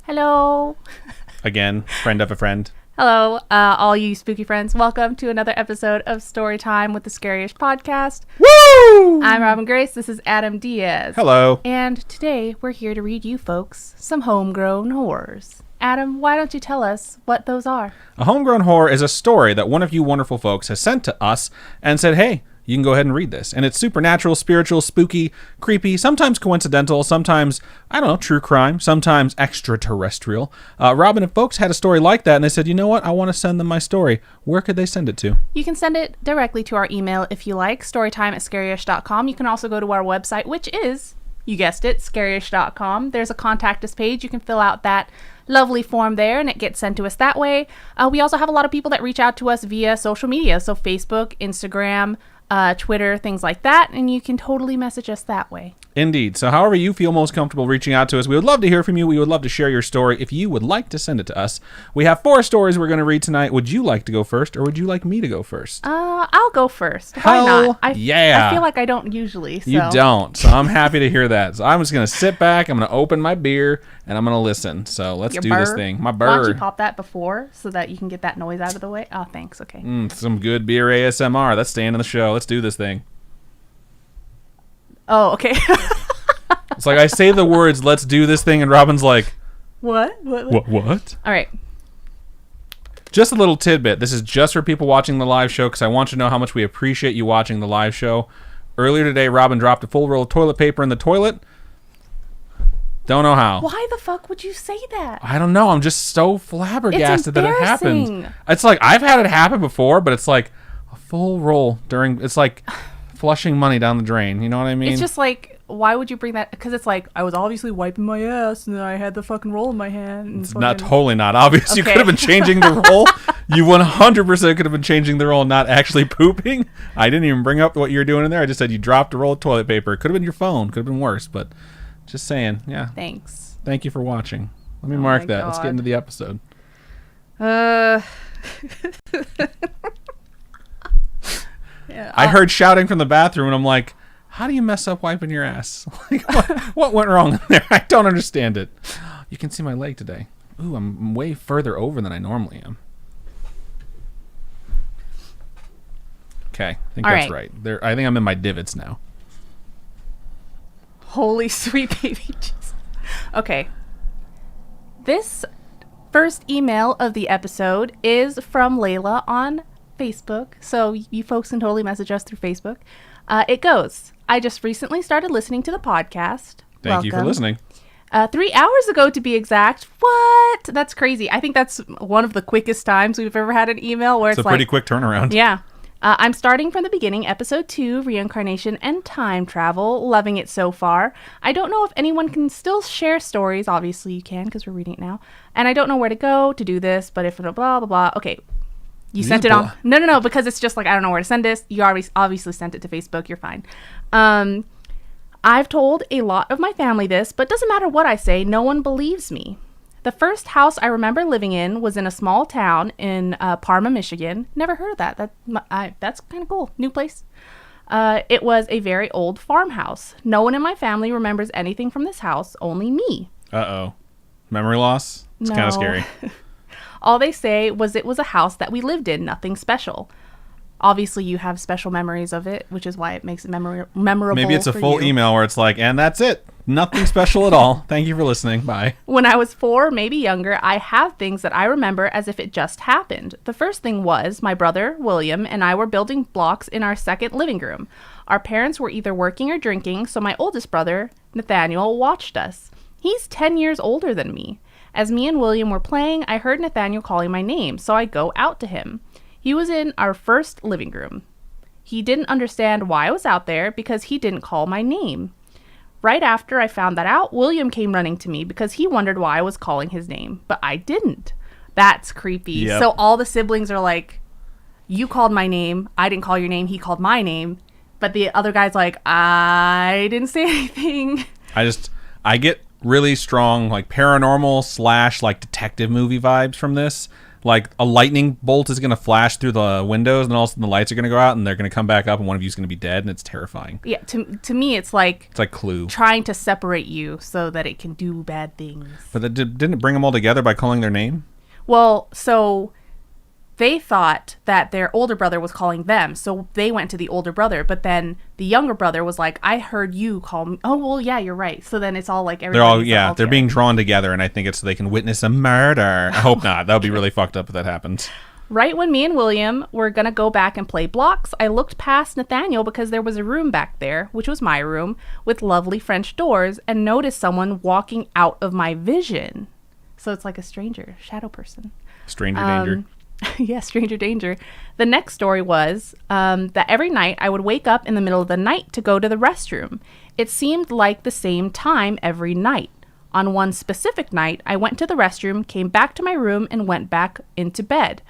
Hello. Again, friend of a friend. Hello, all you spooky friends. Welcome to another episode of Storytime with the Scaryish Podcast. Woo! I'm Robin Grace. This is Adam Diaz. Hello. And today we're here to read you folks some homegrown horrors. Adam, why don't you tell us what those are? A homegrown horror is a story that one of you wonderful folks has sent to us and said, hey, you can go ahead and read this. And it's supernatural, spiritual, spooky, creepy, sometimes coincidental, sometimes, I don't know, true crime, sometimes extraterrestrial. Robin, if folks had a story like that and they said, you know what, I want to send them my story, where could they send it to? You can send it directly to our email if you like, storytime@scaryish.com. You can also go to our website, which is, you guessed it, scaryish.com. There's a contact us page. You can fill out that lovely form there and it gets sent to us that way. We also have a lot of people that reach out to us via social media, so Facebook, Instagram, Twitter, things like that, and you can totally message us that way. Indeed. So however you feel most comfortable reaching out to us, we would love to hear from you. We would love to share your story if you would like to send it to us. We have 4 stories we're going to read tonight. Would you like to go first, or would you like me to go first? I'll go first. Why not? Yeah. I feel like I don't usually. So. You don't. So I'm happy to hear that. So I'm just going to sit back. I'm going to open my beer, and I'm going to listen. So let's do this thing. My bird. Why don't you pop that before so that you can get that noise out of the way? Oh, thanks. Okay. Some good beer ASMR. That's staying in the show. Let's do this thing. Oh, okay. It's like I say the words, let's do this thing, and Robin's like, What? What? All right. Just a little tidbit. This is just for people watching the live show, because I want you to know how much we appreciate you watching the live show. Earlier today, Robin dropped a full roll of toilet paper in the toilet. Don't know how. Why the fuck would you say that? I don't know. I'm just so flabbergasted that it embarrassing. happened. It's like, I've had it happen before, but it's like a full roll during, it's like flushing money down the drain. You know what I mean? It's just like, why would you bring that? Because it's like, I was obviously wiping my ass and I had the fucking roll in my hand. And it's totally not obvious. Okay. You could have been changing the roll. You 100% could have been changing the roll and not actually pooping. I didn't even bring up what you were doing in there. I just said you dropped a roll of toilet paper. It could have been your phone. Could have been worse, but just saying. Yeah. Thanks. Thank you for watching. Let me mark that. God. Let's get into the episode. Yeah, I heard shouting from the bathroom, and I'm like, how do you mess up wiping your ass? Like, what went wrong in there? I don't understand it. You can see my leg today. Ooh, I'm way further over than I normally am. Okay, I think that's right. There, I think I'm in my divots now. Holy sweet baby Jesus. Okay. This first email of the episode is from Layla on Facebook, so you folks can totally message us through Facebook. It goes, I just recently started listening to the podcast. Thank you for listening. 3 hours ago to be exact. What? That's crazy. I think that's one of the quickest times we've ever had an email where it's a pretty quick turnaround. Yeah. I'm starting from the beginning, episode 2, reincarnation and time travel. Loving it so far. I don't know if anyone can still share stories. Obviously you can because we're reading it now. And I don't know where to go to do this, but if blah, blah, blah. Okay. You sent it on. No, because it's just like, I don't know where to send this. You obviously sent it to Facebook. You're fine. I've told a lot of my family this, but doesn't matter what I say. No one believes me. The first house I remember living in was in a small town in Parma, Michigan. Never heard of that. That's kind of cool. New place. It was a very old farmhouse. No one in my family remembers anything from this house, only me. Uh-oh. Memory loss? It's kind of scary. All they say was it was a house that we lived in, nothing special. Obviously, you have special memories of it, which is why it makes it memorable. Maybe it's a full email where it's like, and that's it. Nothing special at all. Thank you for listening. Bye. When I was 4, maybe younger, I have things that I remember as if it just happened. The first thing was my brother, William, and I were building blocks in our second living room. Our parents were either working or drinking, so my oldest brother, Nathaniel, watched us. He's 10 years older than me. As me and William were playing, I heard Nathaniel calling my name, so I go out to him. He was in our first living room. He didn't understand why I was out there because he didn't call my name. Right after I found that out, William came running to me because he wondered why I was calling his name, but I didn't. That's creepy. Yep. So all the siblings are like, you called my name, I didn't call your name, he called my name, but the other guy's like, I didn't say anything. I get really strong like paranormal / like detective movie vibes from this. like a lightning bolt is going to flash through the windows, and all of a sudden the lights are going to go out, and they're going to come back up, and one of you is going to be dead, and it's terrifying. Yeah, to me, it's like Clue. Trying to separate you so that it can do bad things. But that didn't it bring them all together by calling their name? Well, so they thought that their older brother was calling them, so they went to the older brother. But then the younger brother was like, "I heard you call me." Oh, well, yeah, you're right. So then it's all like everybody. They're being drawn together, and I think it's so they can witness a murder. I hope not. That would be really fucked up if that happens. Right when me and William were gonna go back and play blocks, I looked past Nathaniel because there was a room back there, which was my room, with lovely French doors, and noticed someone walking out of my vision. So it's like a stranger, shadow person. Stranger danger. Yeah, stranger danger. The next story was that every night I would wake up in the middle of the night to go to the restroom. It seemed like the same time every night. On one specific night, I went to the restroom, came back to my room, and went back into bed.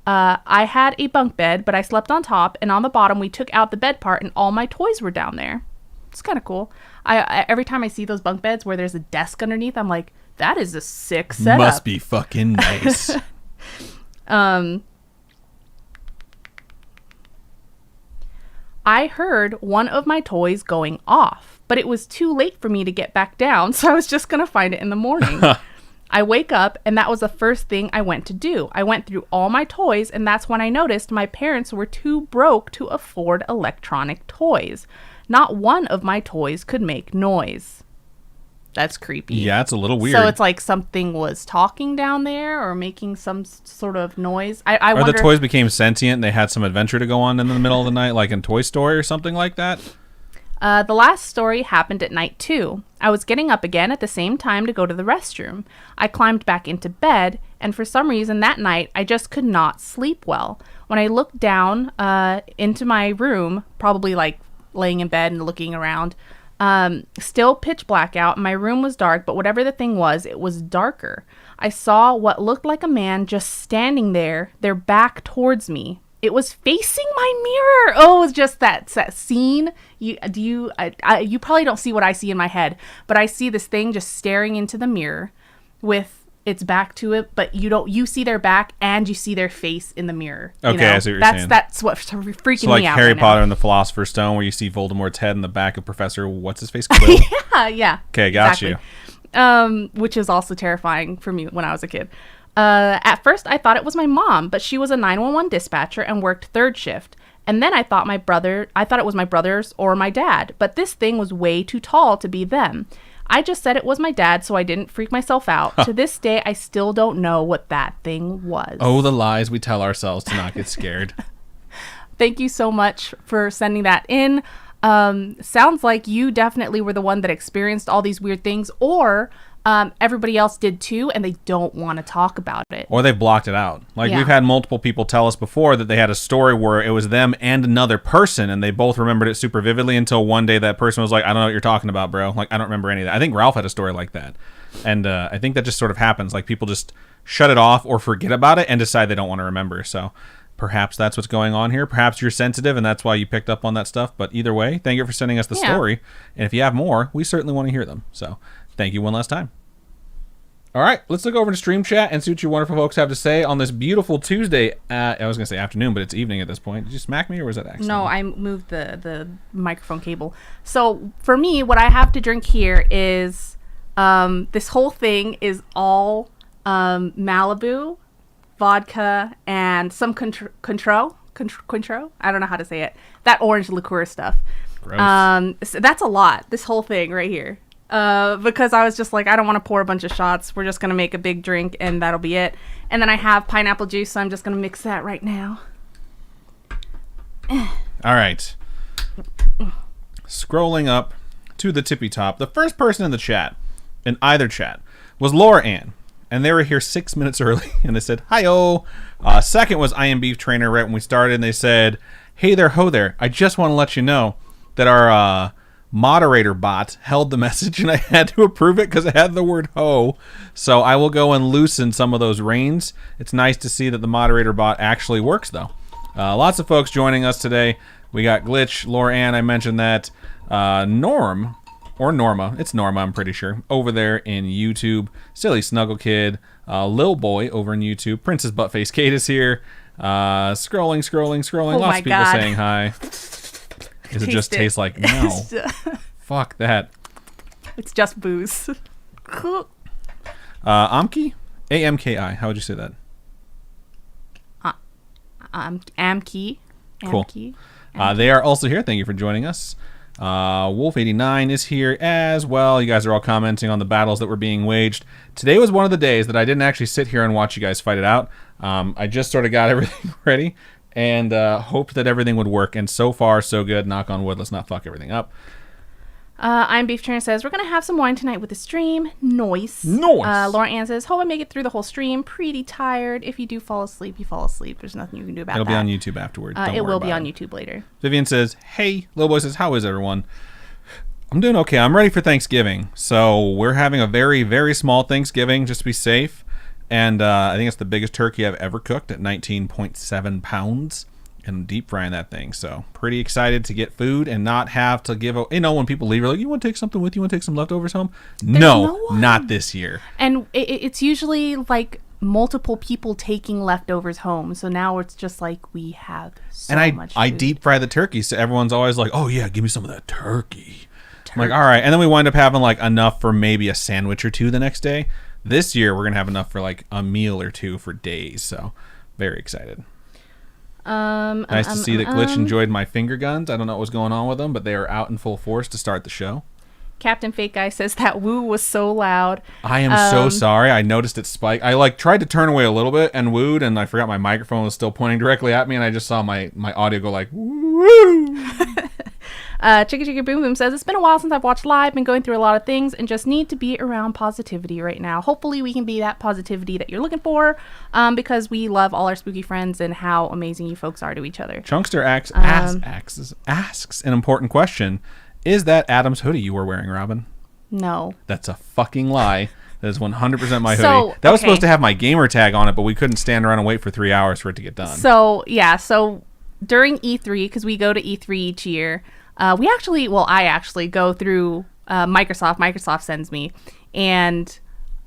I had a bunk bed, but I slept on top, and on the bottom we took out the bed part, and all my toys were down there. It's kind of cool. I every time I see those bunk beds where there's a desk underneath, I'm like, that is a sick setup. Must be fucking nice. I heard one of my toys going off, but it was too late for me to get back down, so I was just going to find it in the morning. I wake up, and that was the first thing I went to do. I went through all my toys, and that's when I noticed my parents were too broke to afford electronic toys. Not one of my toys could make noise. That's creepy. Yeah, it's a little weird. So it's like something was talking down there or making some sort of noise. I or wonder the toys became sentient and they had some adventure to go on in the middle of the night, like in Toy Story or something like that. The last story happened at night too. I was getting up again at the same time to go to the restroom. I climbed back into bed, and for some reason that night I just could not sleep well. When I looked down into my room, probably like laying in bed and looking around, still pitch black out. My room was dark, but whatever the thing was, it was darker. I saw what looked like a man just standing there, their back towards me. It was facing my mirror. Oh, it was just that scene. You probably don't see what I see in my head, but I see this thing just staring into the mirror with its back to it, but you see their back and you see their face in the mirror. Okay, I see what you're saying. That's what freaking so like me out. Harry right Potter now. and the Philosopher's Stone, where you see Voldemort's head in the back of Professor what's his face Quill. Yeah. Okay, got exactly. you. Which is also terrifying for me when I was a kid. At first, I thought it was my mom, but she was a 911 dispatcher and worked third shift. And then I thought it was my brothers or my dad, but this thing was way too tall to be them. I just said it was my dad, so I didn't freak myself out. To this day, I still don't know what that thing was. Oh, the lies we tell ourselves to not get scared. Thank you so much for sending that in. Sounds like you definitely were the one that experienced all these weird things, or everybody else did too, and they don't want to talk about it. Or they've blocked it out. Like, Yeah. we've had multiple people tell us before that they had a story where it was them and another person, and they both remembered it super vividly until one day that person was like, I don't know what you're talking about, bro. Like, I don't remember any of that. I think Ralph had a story like that. And I think that just sort of happens. Like, people just shut it off or forget about it and decide they don't want to remember. So perhaps that's what's going on here. Perhaps you're sensitive and that's why you picked up on that stuff. But either way, thank you for sending us the story. And if you have more, we certainly want to hear them. So thank you one last time. All right, let's look over to Stream Chat and see what you wonderful folks have to say on this beautiful Tuesday. I was going to say afternoon, but it's evening at this point. Did you smack me or was that accident? No, I moved the microphone cable. So for me, what I have to drink here is this whole thing is all Malibu, vodka, and some Cointreau. I don't know how to say it. That orange liqueur stuff. Gross. So that's a lot, this whole thing right here. Because I was just like, I don't want to pour a bunch of shots. We're just going to make a big drink and that'll be it. And then I have pineapple juice, so I'm just going to mix that right now. All right. Scrolling up to the tippy top, the first person in the chat, in either chat, was Laura Ann. And they were here 6 minutes early, and they said, hi-oh. Second was I Am Beef Trainer right when we started, and they said, hey there, ho there. I just want to let you know that our moderator bot held the message, and I had to approve it because it had the word ho. So I will go and loosen some of those reins. It's nice to see that the moderator bot actually works, though. Lots of folks joining us today. We got Glitch, Laura Ann, I mentioned that. Norm or Norma. It's Norma, I'm pretty sure. Over there in YouTube. Silly Snuggle Kid. Lil Boy over in YouTube. Princess Buttface Kate is here. Scrolling. Oh Lots of people God. saying hi. Does it just taste like no? Fuck that. It's just booze. Amki? AMKI. How would you say that? Amki. Cool. They are also here. Thank you for joining us. Wolf89 is here as well. You guys are all commenting on the battles that were being waged. Today was one of the days that I didn't actually sit here and watch you guys fight it out. I just sort of got everything ready and hoped that everything would work. And so far, so good. Knock on wood. Let's not fuck everything up. I'm Beef Turner says, we're going to have some wine tonight with the stream. Nice. Laura Ann says, hope I make it through the whole stream. Pretty tired. If you do fall asleep, you fall asleep. There's nothing you can do about It'll that. be on YouTube afterwards. It will be on YouTube later. Vivian says, hey. Lil Boy says, how is everyone? I'm doing okay. I'm ready for Thanksgiving. So we're having a very, very small Thanksgiving just to be safe. And I think it's the biggest turkey I've ever cooked at 19.7 pounds. And deep frying that thing. So pretty excited to get food and not have to give when people leave, you're like, you want to take something with you? Want to take some leftovers home? No, not this year. And it's usually like multiple people taking leftovers home. So now it's just like we have so much food. I deep fry the turkey. So everyone's always like, oh yeah, give me some of that turkey. I'm like, all right. And then we wind up having like enough for maybe a sandwich or two the next day. This year we're going to have enough for like a meal or two for days. So very excited. Nice to see that Glitch enjoyed my finger guns. I don't know what was going on with them, but they are out in full force to start the show. Captain Fake Guy says that woo was so loud. I am so sorry. I noticed it spike. I tried to turn away a little bit and wooed, and I forgot my microphone was still pointing directly at me, and I just saw my audio go like woo. Chicka Boom Boom says, it's been a while since I've watched live, been going through a lot of things, and just need to be around positivity right now. Hopefully we can be that positivity that you're looking for, because we love all our spooky friends and how amazing you folks are to each other. Chunkster asks an important question. Is that Adam's hoodie you were wearing, Robin? No. That's a fucking lie. That is 100% my hoodie. That was supposed to have my gamer tag on it, but we couldn't stand around and wait for 3 hours for it to get done. So during E3, because we go to E3 each year, I actually go through Microsoft. Microsoft sends me, and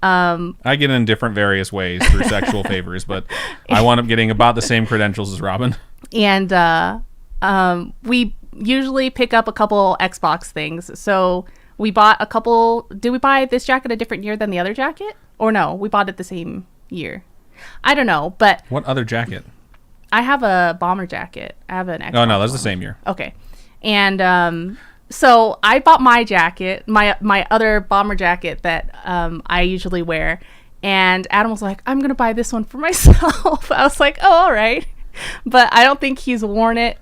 I get in different various ways through sexual favors, but I wound up getting about the same credentials as Robin. And we usually pick up a couple Xbox things. So we bought a couple. Did we buy this jacket a different year than the other jacket? Or no, we bought it the same year. I don't know, but what other jacket? I have a bomber jacket. I have an Xbox. Oh no, that's the same year. Okay. And so I bought my jacket, my other bomber jacket that I usually wear. And Adam was like, I'm going to buy this one for myself. I was like, oh, all right. But I don't think he's worn it.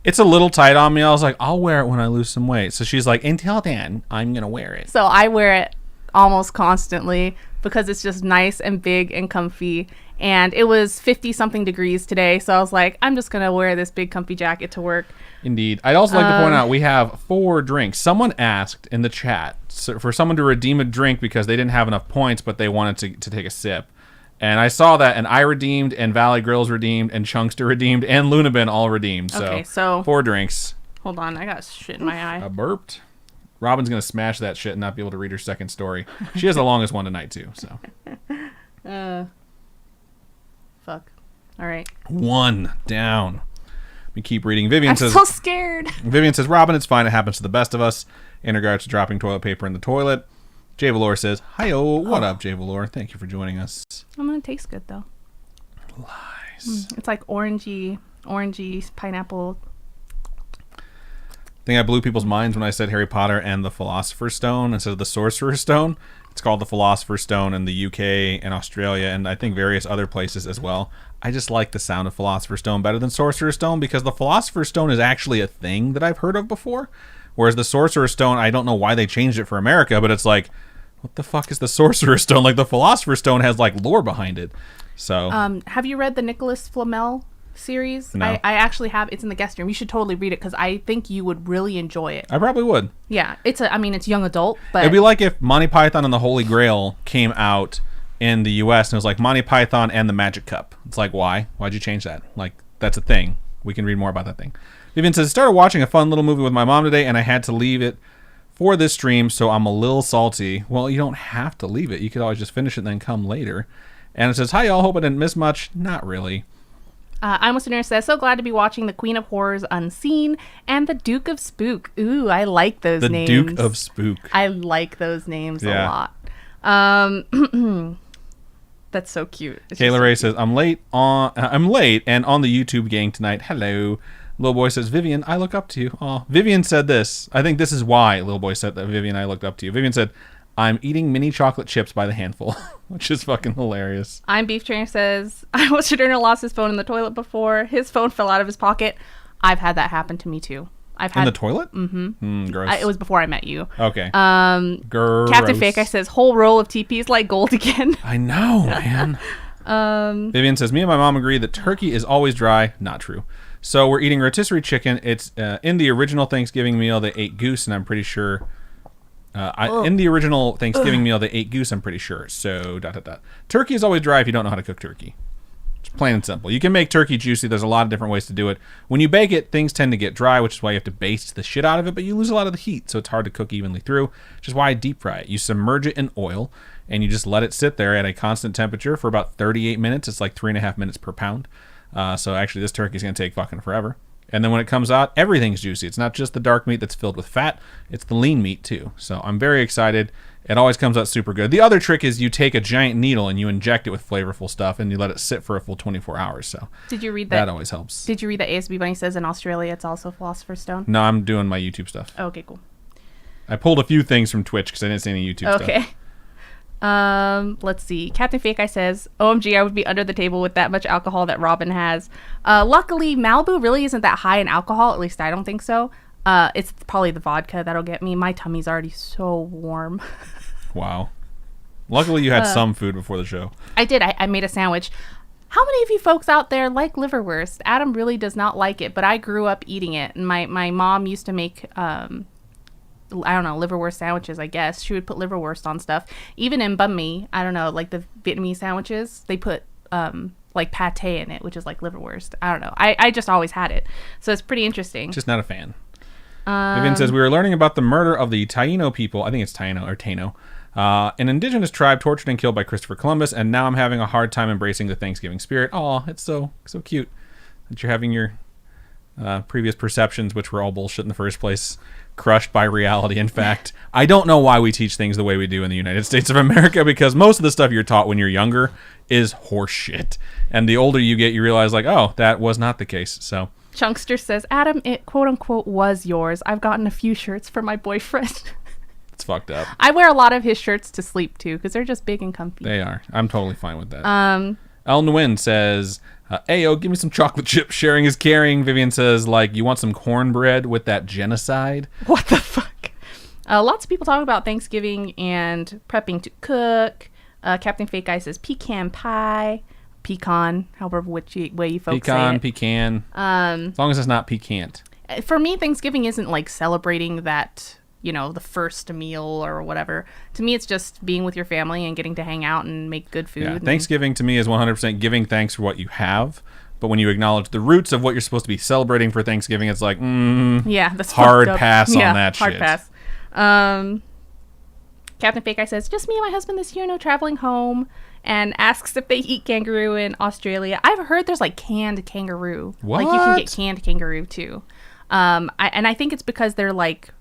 It's a little tight on me. I was like, I'll wear it when I lose some weight. So she's like, until then, I'm going to wear it. So I wear it almost constantly because it's just nice and big and comfy. And it was 50-something degrees today. So I was like, I'm just going to wear this big comfy jacket to work. Indeed. I'd also like to point out we have 4 drinks. Someone asked in the chat for someone to redeem a drink because they didn't have enough points, but they wanted to take a sip. And I saw that, and I redeemed, and Valley Grills redeemed, and Chunkster redeemed, and Lunabin all redeemed. Okay, so 4 drinks. Hold on, I got shit in my eye. I burped. Robin's going to smash that shit and not be able to read her second story. She has the longest one tonight, too. So. Fuck. All right. 1 down. We keep reading. Vivian says, I'm so scared. Vivian says, Robin, it's fine. It happens to the best of us in regards to dropping toilet paper in the toilet. Jay Valor says, hi-yo. What up, Jay Valor? Thank you for joining us. I'm going to taste good, though. Lies. It's like orangey pineapple. I think I blew people's minds when I said Harry Potter and the Philosopher's Stone instead of the Sorcerer's Stone. It's called the Philosopher's Stone in the UK and Australia and I think various other places as well. I just like the sound of Philosopher's Stone better than Sorcerer's Stone because the Philosopher's Stone is actually a thing that I've heard of before. Whereas the Sorcerer's Stone, I don't know why they changed it for America, but it's like, what the fuck is the Sorcerer's Stone? Like the Philosopher's Stone has like lore behind it. So have you read the Nicholas Flamel series? No. I actually have. It's in the guest room. You should totally read it because I think you would really enjoy it. I probably would. Yeah, it's young adult, but it'd be like if Monty Python and the Holy Grail came out in the US and it was like Monty Python and the Magic Cup. It's like, why? Why'd you change that? Like, that's a thing. We can read more about that thing. Vivian says, started watching a fun little movie with my mom today and I had to leave it for this stream, so I'm a little salty. Well, you don't have to leave it. You could always just finish it and then come later. And it says, hi, y'all. Hope I didn't miss much. Not really. I'm a Listener says, so glad to be watching The Queen of Horrors Unseen and The Duke of Spook. Ooh, I like those names. The Duke of Spook. I like those names a lot. That's so cute. Kayla Ray says, I'm late and on the YouTube gang tonight. Hello. Little Boy says, Vivian, I look up to you. Oh, Vivian said this. I think this is why Little Boy said that. Vivian, I looked up to you. Vivian said, I'm eating mini chocolate chips by the handful, which is fucking hilarious. I'm Beef Trainer says, I watched Turner lost his phone in the toilet before. His phone fell out of his pocket. I've had that happen to me too. In the toilet? Mm-hmm. Gross. It was before I met you. Okay. Gross. Captain Fake, I says, whole roll of TP's like gold again. I know, man. Vivian says, me and my mom agree that turkey is always dry. Not true. So we're eating rotisserie chicken. It's in the original Thanksgiving meal, they ate goose, and I'm pretty sure... in the original Thanksgiving meal, they ate goose, I'm pretty sure. So, ... Turkey is always dry if you don't know how to cook turkey. It's plain and simple. You can make turkey juicy. There's a lot of different ways to do it. When you bake it, things tend to get dry, which is why you have to baste the shit out of it, but you lose a lot of the heat, so it's hard to cook evenly through, which is why I deep fry it. You submerge it in oil, and you just let it sit there at a constant temperature for about 38 minutes. It's like 3.5 minutes per pound. So actually, this turkey is going to take fucking forever. And then when it comes out, everything's juicy. It's not just the dark meat that's filled with fat. It's the lean meat, too. So I'm very excited. It always comes out super good. The other trick is you take a giant needle and you inject it with flavorful stuff and you let it sit for a full 24 hours. So did you read that? That always helps. Did you read that ASB Bunny says in Australia it's also Philosopher's Stone? No, I'm doing my YouTube stuff. Oh, okay, cool. I pulled a few things from Twitch because I didn't see any YouTube stuff. Okay. Let's see. Captain Fake Eye says, OMG, I would be under the table with that much alcohol that Robin has. Luckily, Malibu really isn't that high in alcohol. At least I don't think so. It's probably the vodka that'll get me. My tummy's already so warm. Wow. Luckily, you had some food before the show. I did. I made a sandwich. How many of you folks out there like liverwurst? Adam really does not like it, but I grew up eating it. And my mom used to make... I don't know, liverwurst sandwiches, I guess. She would put liverwurst on stuff. Even in banh mi, I don't know, like the Vietnamese sandwiches, they put like pate in it, which is like liverwurst. I don't know. I just always had it. So it's pretty interesting. Just not a fan. Vivian says, we were learning about the murder of the Taino people. I think it's Taino or Taino. An indigenous tribe tortured and killed by Christopher Columbus, and now I'm having a hard time embracing the Thanksgiving spirit. Oh, it's so cute that you're having your previous perceptions, which were all bullshit in the first place, crushed by reality. In fact, I don't know why we teach things the way we do in the United States of America, because most of the stuff you're taught when you're younger is horseshit. And the older you get, you realize, like, oh, that was not the case. So Chunkster says, Adam, it quote-unquote was yours. I've gotten a few shirts for my boyfriend. It's fucked up. I wear a lot of his shirts to sleep, too, because they're just big and comfy. They are. I'm totally fine with that. El Nguyen says, Ayo, give me some chocolate chips. Sharing is caring. Vivian says, like, you want some cornbread with that genocide? What the fuck? Lots of people talk about Thanksgiving and prepping to cook. Captain Fake Guy says pecan pie. Pecan, however which way you folks say it. Pecan. As long as it's not piquant. For me, Thanksgiving isn't like celebrating that, you know, the first meal or whatever. To me, it's just being with your family and getting to hang out and make good food. Yeah, Thanksgiving to me is 100% giving thanks for what you have. But when you acknowledge the roots of what you're supposed to be celebrating for Thanksgiving, it's like, yeah, that's hard pass on that hard shit. Hard pass. Captain Fake Eye says, just me and my husband this year, no traveling home, and asks if they eat kangaroo in Australia. I've heard there's like canned kangaroo. What? Like you can get canned kangaroo too. I think it's because they're like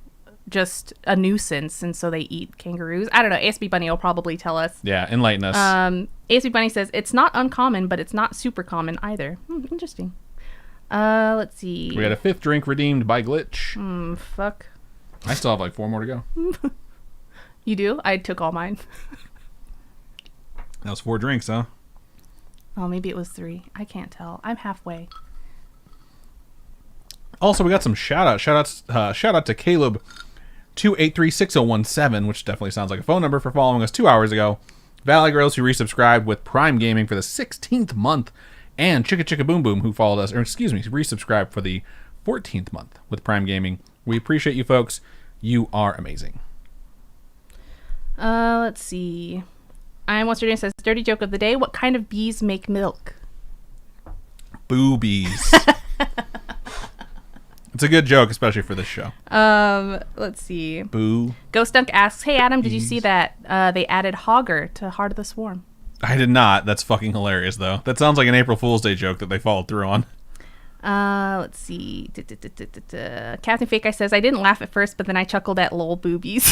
just a nuisance, and so they eat kangaroos. I don't know. ASB Bunny will probably tell us. Yeah, enlighten us. ASB Bunny says, it's not uncommon, but it's not super common either. Interesting. Let's see. We got a fifth drink redeemed by Glitch. Fuck. I still have like 4 more to go. You do? I took all mine. That was 4 drinks, huh? Oh, maybe it was 3. I can't tell. I'm halfway. Also, we got some shout-outs. Shout out to Caleb 2836017, which definitely sounds like a phone number, for following us 2 hours ago. Valley Girls, who resubscribed with Prime Gaming for the 16th month. And Chicka Chicka Boom Boom, who followed us, or excuse me, resubscribed for the 14th month with Prime Gaming. We appreciate you folks. You are amazing. Let's see. I'm What's Your Name says, dirty joke of the day. What kind of bees make milk? Boobies. It's a good joke, especially for this show. Let's see. Boo. Ghost Dunk asks, "Hey Adam, did you see that they added Hogger to Heart of the Swarm?" I did not. That's fucking hilarious, though. That sounds like an April Fool's Day joke that they followed through on. Let's see. Captain Fake Eye says, "I didn't laugh at first, but then I chuckled at lol boobies."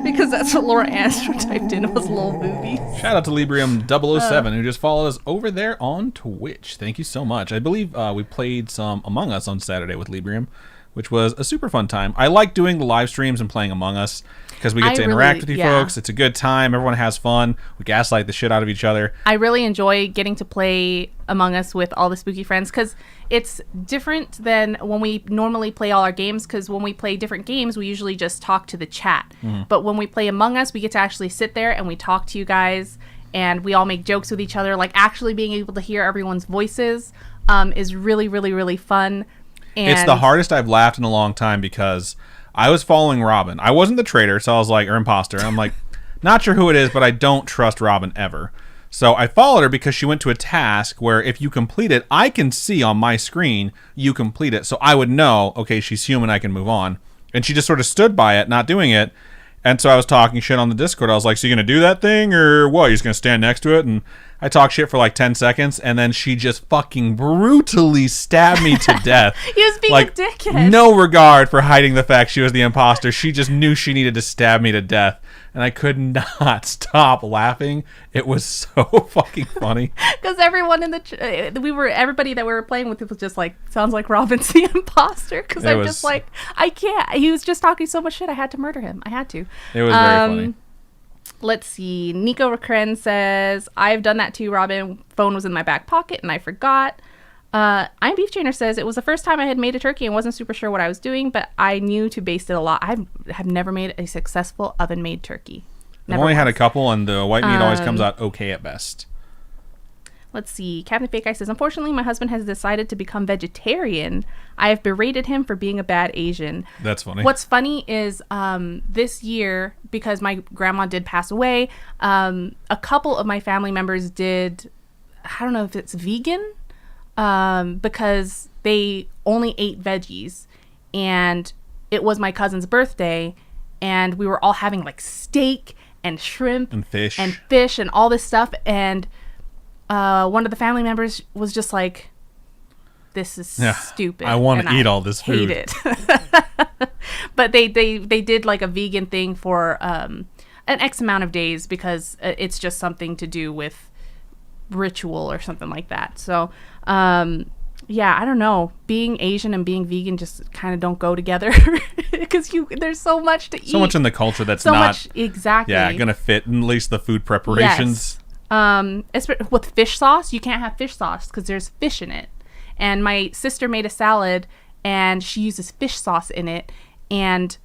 Because that's what Laura Astro typed in, was lol boobies. Shout out to Librium007, who just followed us over there on Twitch. Thank you so much. I believe we played some Among Us on Saturday with Librium, which was a super fun time. I like doing the live streams and playing Among Us because we get to interact with you folks. It's a good time. Everyone has fun. We gaslight the shit out of each other. I really enjoy getting to play Among Us with all the spooky friends because it's different than when we normally play all our games, because when we play different games, we usually just talk to the chat. But when we play Among Us, we get to actually sit there and we talk to you guys and we all make jokes with each other. Like, actually being able to hear everyone's voices is really, really, really fun. And it's the hardest I've laughed in a long time because I was following Robin. I wasn't the traitor, so I was like, or imposter. I'm like, not sure who it is, but I don't trust Robin ever. So I followed her because she went to a task where if you complete it, I can see on my screen you complete it. So I would know, okay, she's human, I can move on. And she just sort of stood by it, not doing it. And so I was talking shit on the Discord. I was like, so you going to do that thing or what? You're just going to stand next to it? And I talked shit for like 10 seconds, and then she just fucking brutally stabbed me to death. He was being like, a dickhead. No regard for hiding the fact she was the imposter. She just knew she needed to stab me to death. And I could not stop laughing. It was so fucking funny. Because everyone in everybody that we were playing with was just like, sounds like Robin's the imposter. Because I'm just like, I can't. He was just talking so much shit. I had to murder him. I had to. It was very funny. Let's see. Nico Recren says, "I've done that too, Robin. Phone was in my back pocket and I forgot." I'm Beef Trainer says, "It was the first time I had made a turkey and wasn't super sure what I was doing, but I knew to baste it a lot. I have never made a successful oven-made turkey. I've only had a couple, and the white meat always comes out okay at best." Let's see. Captain Fake Eye says, "Unfortunately, my husband has decided to become vegetarian. I have berated him for being a bad Asian." That's funny. What's funny is this year, because my grandma did pass away, a couple of my family members did, I don't know if it's vegan, because they only ate veggies. And it was my cousin's birthday, and we were all having like steak and shrimp and fish and all this stuff. And one of the family members was just like, "This is stupid. I want to eat all this food." Hate it. But they did like a vegan thing for an X amount of days because it's just something to do with ritual or something like that. So yeah, I don't know. Being Asian and being vegan just kind of don't go together because there's so much to eat. So much in the culture that's so not much, exactly. Yeah, gonna fit in at least the food preparations. Yes. With fish sauce, you can't have fish sauce because there's fish in it. And my sister made a salad and she uses fish sauce in it, and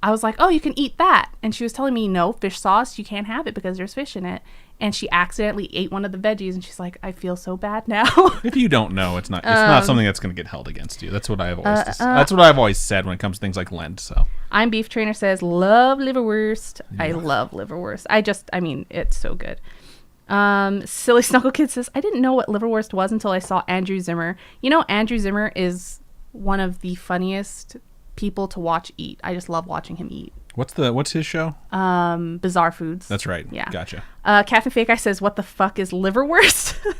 I was like, "Oh, you can eat that." And she was telling me, "No, fish sauce, you can't have it because there's fish in it." And she accidentally ate one of the veggies, and she's like, "I feel so bad now." If you don't know, it's not something that's going to get held against you. That's what I've always that's what I've always said when it comes to things like Lent. So I'm Beef Trainer says, "Love liverwurst." Yeah. I love liverwurst. I mean, it's so good. Silly Snuckle Kid says, "I didn't know what liverwurst was until I saw Andrew Zimmer." You know, Andrew Zimmer is one of the funniest people to watch eat. I just love watching him eat. What's his show? Bizarre Foods. That's right. Yeah. Gotcha. Captain Fake Eye says, "What the fuck is liverwurst?" How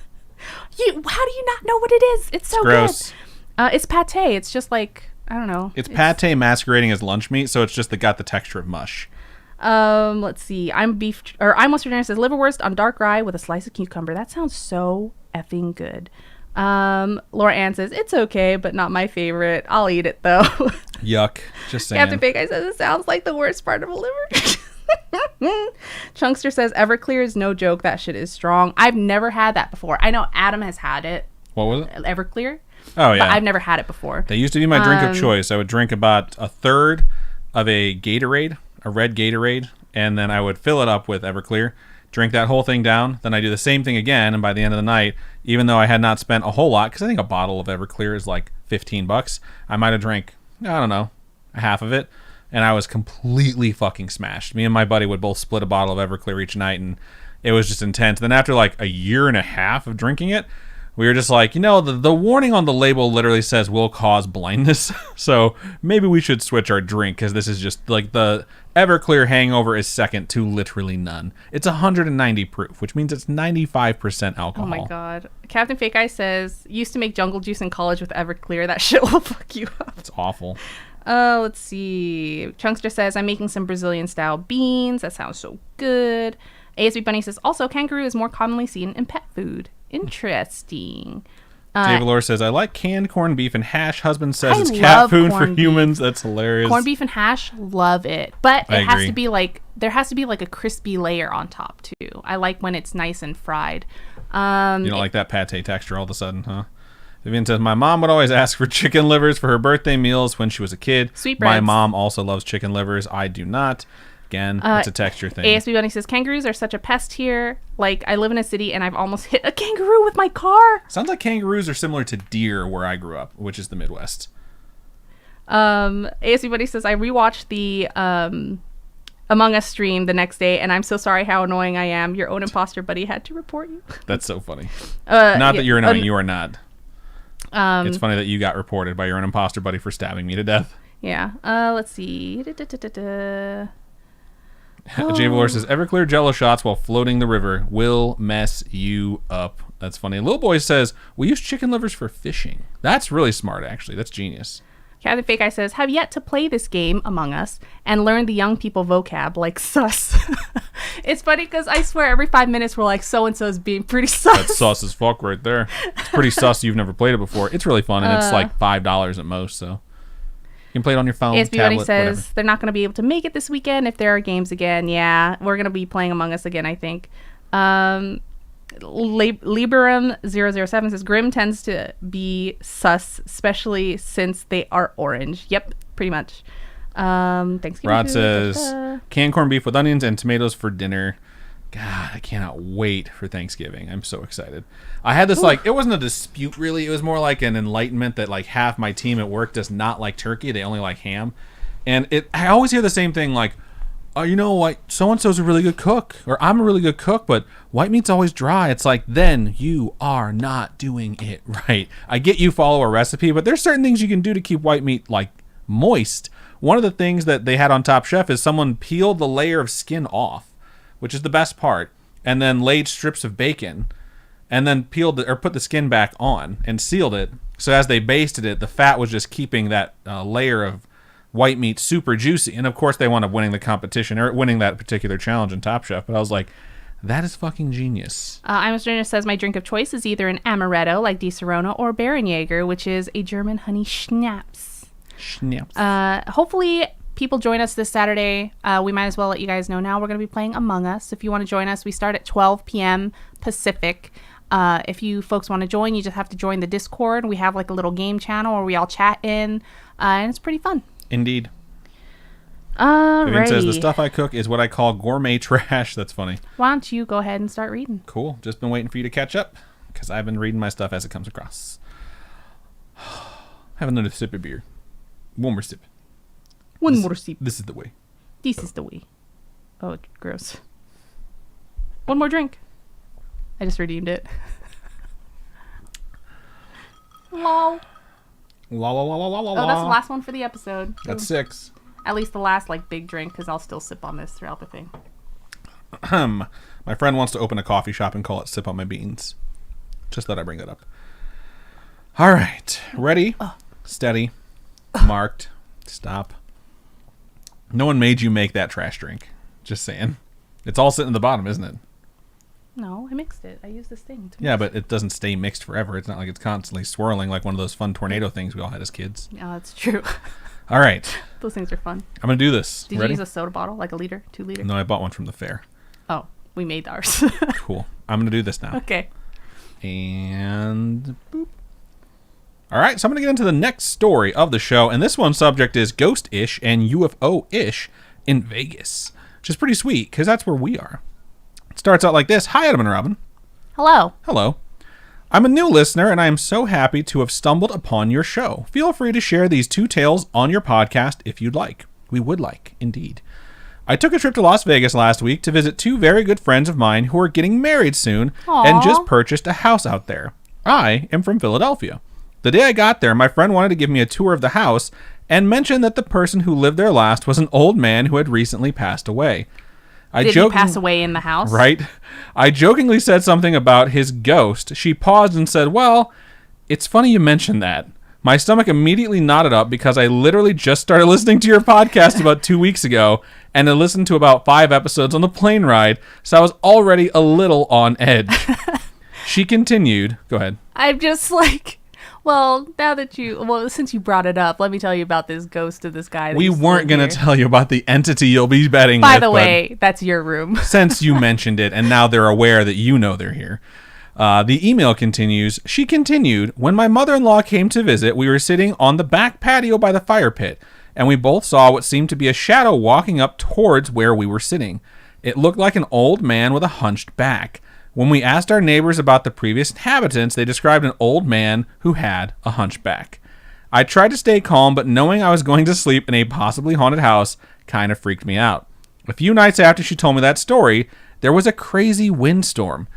do you not know what it is? It's so gross. Good. It's pate. It's just like, I don't know. It's pate masquerading as lunch meat, so it's just got the texture of mush. Let's see. I'm Mustard Dinner says, "Liverwurst on dark rye with a slice of cucumber." That sounds so effing good. Laura Ann says, "It's okay, but not my favorite. I'll eat it though." Yuck. Just saying. Captain Big Eye says, "It sounds like the worst part of a liver." Chunkster says, "Everclear is no joke. That shit is strong." I've never had that before. I know Adam has had it. What was it? Everclear. Oh, yeah. But I've never had it before. They used to be my drink of choice. I would drink about a third of a Gatorade, a red Gatorade, and then I would fill it up with Everclear, drink that whole thing down. Then I do the same thing again, and by the end of the night, even though I had not spent a whole lot, because I think a bottle of Everclear is like $15, I might have drank, I don't know, half of it, and I was completely fucking smashed. Me and my buddy would both split a bottle of Everclear each night, and it was just intense. Then after like a year and a half of drinking it, we were just like, the warning on the label literally says will cause blindness. So maybe we should switch our drink because this is just like the Everclear Hangover is second to literally none. It's 190 proof, which means it's 95% alcohol. Oh my God. Captain Fake Eye says, used to make jungle juice in college with Everclear. That shit will fuck you up. It's awful. Let's see. Chunkster says, I'm making some Brazilian style beans. That sounds so good. ASB Bunny says, also, kangaroo is more commonly seen in pet food. Interesting. Jay Valor says, I like canned corned beef and hash. Husband says it's cat food for humans. That's hilarious. Corned beef and hash, love it. But I it has agree. to be like, there has to be like a crispy layer on top too. I like when it's nice and fried. You don't like that pate texture all of a sudden, huh? Vivian says, my mom would always ask for chicken livers for her birthday meals when she was a kid. Sweetbreads. My mom also loves chicken livers. I do not. Again, it's a texture thing. ASB Bunny says, kangaroos are such a pest here. Like, I live in a city and I've almost hit a kangaroo with my car. Sounds like kangaroos are similar to deer where I grew up, which is the Midwest. ASB Bunny says, I rewatched the Among Us stream the next day and I'm so sorry how annoying I am. Your own imposter buddy had to report you. That's so funny. Not that you're annoying. You are not. It's funny that you got reported by your own imposter buddy for stabbing me to death. Yeah. Let's see. Jay Valor says, Everclear Jello shots while floating the river will mess you up. That's funny. Little Boy says, we use chicken livers for fishing. That's really smart, actually. That's genius. Captain Fake Eye says, have yet to play this game, Among Us, and learn the young people vocab like sus. It's funny because I swear every 5 minutes we're like, so-and-so's being pretty sus. That's sus as fuck right there. It's pretty sus you've never played it before. It's really fun, and it's like $5 at most, so you can play it on your phone, ASB tablet, Bunny says whatever. they're not going to be able to make it this weekend if there are games again. Yeah, we're going to be playing Among Us again, I think. Liberum007 says Grim tends to be sus, especially since they are orange. Yep, pretty much. Thanksgiving Rod food, says canned corned beef with onions and tomatoes for dinner. God, I cannot wait for Thanksgiving. I'm so excited. I had this it wasn't a dispute really. It was more like an enlightenment that like half my team at work does not like turkey. They only like ham. And I always hear the same thing like, oh, you know what? So-and-so's a really good cook, or I'm a really good cook, but white meat's always dry. It's like, then you are not doing it right. I get you follow a recipe, but there's certain things you can do to keep white meat like moist. One of the things that they had on Top Chef is someone peeled the layer of skin off, which is the best part, and then laid strips of bacon, and then put the skin back on and sealed it. So as they basted it, the fat was just keeping that layer of white meat super juicy. And of course they wound up winning the competition or winning that particular challenge in Top Chef. But I was like, that is fucking genius. I'm a Stranger says my drink of choice is either an amaretto like Di Serono or Baronjäger, which is a German honey schnapps. Hopefully people join us this Saturday. We might as well let you guys know now. We're going to be playing Among Us. If you want to join us, we start at 12 p.m. Pacific. If you folks want to join, you just have to join the Discord. We have like a little game channel where we all chat in, and it's pretty fun. Indeed. Vivian says the stuff I cook is what I call gourmet trash. That's funny. Why don't you go ahead and start reading? Cool. Just been waiting for you to catch up because I've been reading my stuff as it comes across. Have another sip of beer. One more sip. One more sip. This is the way. This is the way. Oh, gross. One more drink. I just redeemed it. Lol. La la la la la la. Oh, that's the last one for the episode. That's 6. At least the last like big drink, because I'll still sip on this throughout the thing. My friend wants to open a coffee shop and call it Sip on My Beans. Just thought I'd bring that up. All right. Ready? Steady. Marked. Stop. No one made you make that trash drink. Just saying. It's all sitting at the bottom, isn't it? No, I mixed it. I used this thing. Yeah, but it doesn't stay mixed forever. It's not like it's constantly swirling like one of those fun tornado things we all had as kids. Yeah, that's true. All right. Those things are fun. I'm going to do this. Did Ready? you use a soda bottle, like a liter, 2 liter? No, I bought one from the fair. Oh, we made ours. Cool. I'm going to do this now. Okay. And boop. All right, so I'm going to get into the next story of the show, and this one's subject is ghost-ish and UFO-ish in Vegas, which is pretty sweet because that's where we are. It starts out like this. Hi, Adam and Robin. Hello. Hello. I'm a new listener, and I am so happy to have stumbled upon your show. Feel free to share these 2 tales on your podcast if you'd like. We would like, indeed. I took a trip to Las Vegas last week to visit 2 very good friends of mine who are getting married soon and just purchased a house out there. I am from Philadelphia. The day I got there, my friend wanted to give me a tour of the house and mentioned that the person who lived there last was an old man who had recently passed away. Did he pass away in the house? Right. I jokingly said something about his ghost. She paused and said, well, it's funny you mentioned that. My stomach immediately knotted up because I literally just started listening to your podcast about 2 weeks ago and I listened to about 5 episodes on the plane ride, so I was already a little on edge. She continued. Go ahead. I'm just like, since you brought it up, let me tell you about this ghost of this guy. We weren't going to tell you about the entity you'll be betting with. By the way, that's your room. Since you mentioned it and now they're aware that you know they're here. The email continues. She continued, when my mother-in-law came to visit, we were sitting on the back patio by the fire pit, and we both saw what seemed to be a shadow walking up towards where we were sitting. It looked like an old man with a hunched back. When we asked our neighbors about the previous inhabitants, they described an old man who had a hunchback. I tried to stay calm, but knowing I was going to sleep in a possibly haunted house kind of freaked me out. A few nights after she told me that story, there was a crazy windstorm.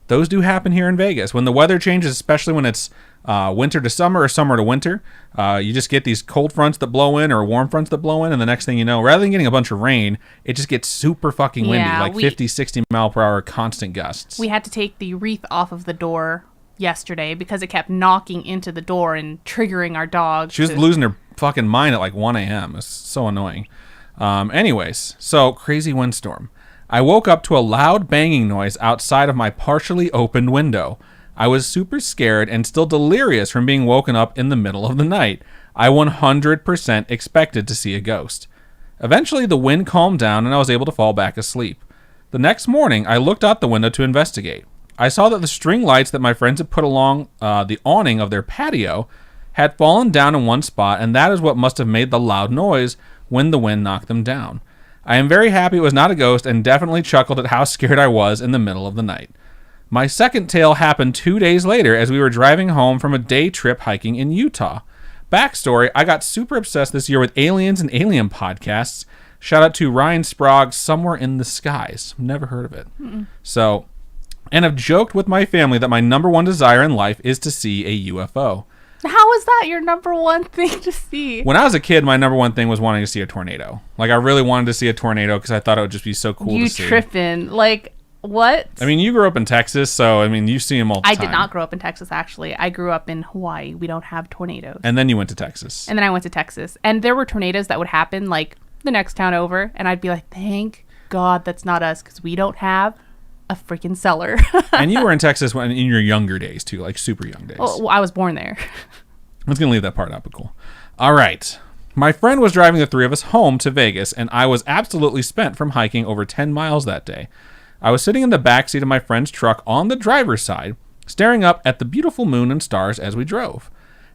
Those do happen here in Vegas. When the weather changes, especially when it's winter to summer or summer to winter, you just get these cold fronts that blow in or warm fronts that blow in, and the next thing you know, rather than getting a bunch of rain, it just gets super fucking windy, 50, 60 mile per hour constant gusts. We had to take the wreath off of the door yesterday because it kept knocking into the door and triggering our dog. She was losing her fucking mind at like 1 a.m. It's so annoying. Anyways, so crazy windstorm. I woke up to a loud banging noise outside of my partially opened window. I was super scared and still delirious from being woken up in the middle of the night. I 100% expected to see a ghost. Eventually, the wind calmed down and I was able to fall back asleep. The next morning, I looked out the window to investigate. I saw that the string lights that my friends had put along the awning of their patio had fallen down in one spot, and that is what must have made the loud noise when the wind knocked them down. I am very happy it was not a ghost and definitely chuckled at how scared I was in the middle of the night. My second tale happened 2 days later as we were driving home from a day trip hiking in Utah. Backstory, I got super obsessed this year with aliens and alien podcasts. Shout out to Ryan Sprague's Somewhere in the Skies. Never heard of it. So, and I've joked with my family that my number one desire in life is to see a UFO. How is that your number one thing to see? When I was a kid, my number one thing was wanting to see a tornado. Like, I really wanted to see a tornado because I thought it would just be so cool to see. You tripping. Like, what? I mean, you grew up in Texas, so, I mean, you see them all the time. I did not grow up in Texas, actually. I grew up in Hawaii. We don't have tornadoes. And then you went to Texas. And then I went to Texas. And there were tornadoes that would happen, like, the next town over. And I'd be like, thank God that's not us because we don't have a freaking cellar. And you were in Texas in your younger days, too, like super young days. Well, I was born there. I was going to leave that part out, but cool. All right. My friend was driving the three of us home to Vegas, and I was absolutely spent from hiking over 10 miles that day. I was sitting in the backseat of my friend's truck on the driver's side, staring up at the beautiful moon and stars as we drove.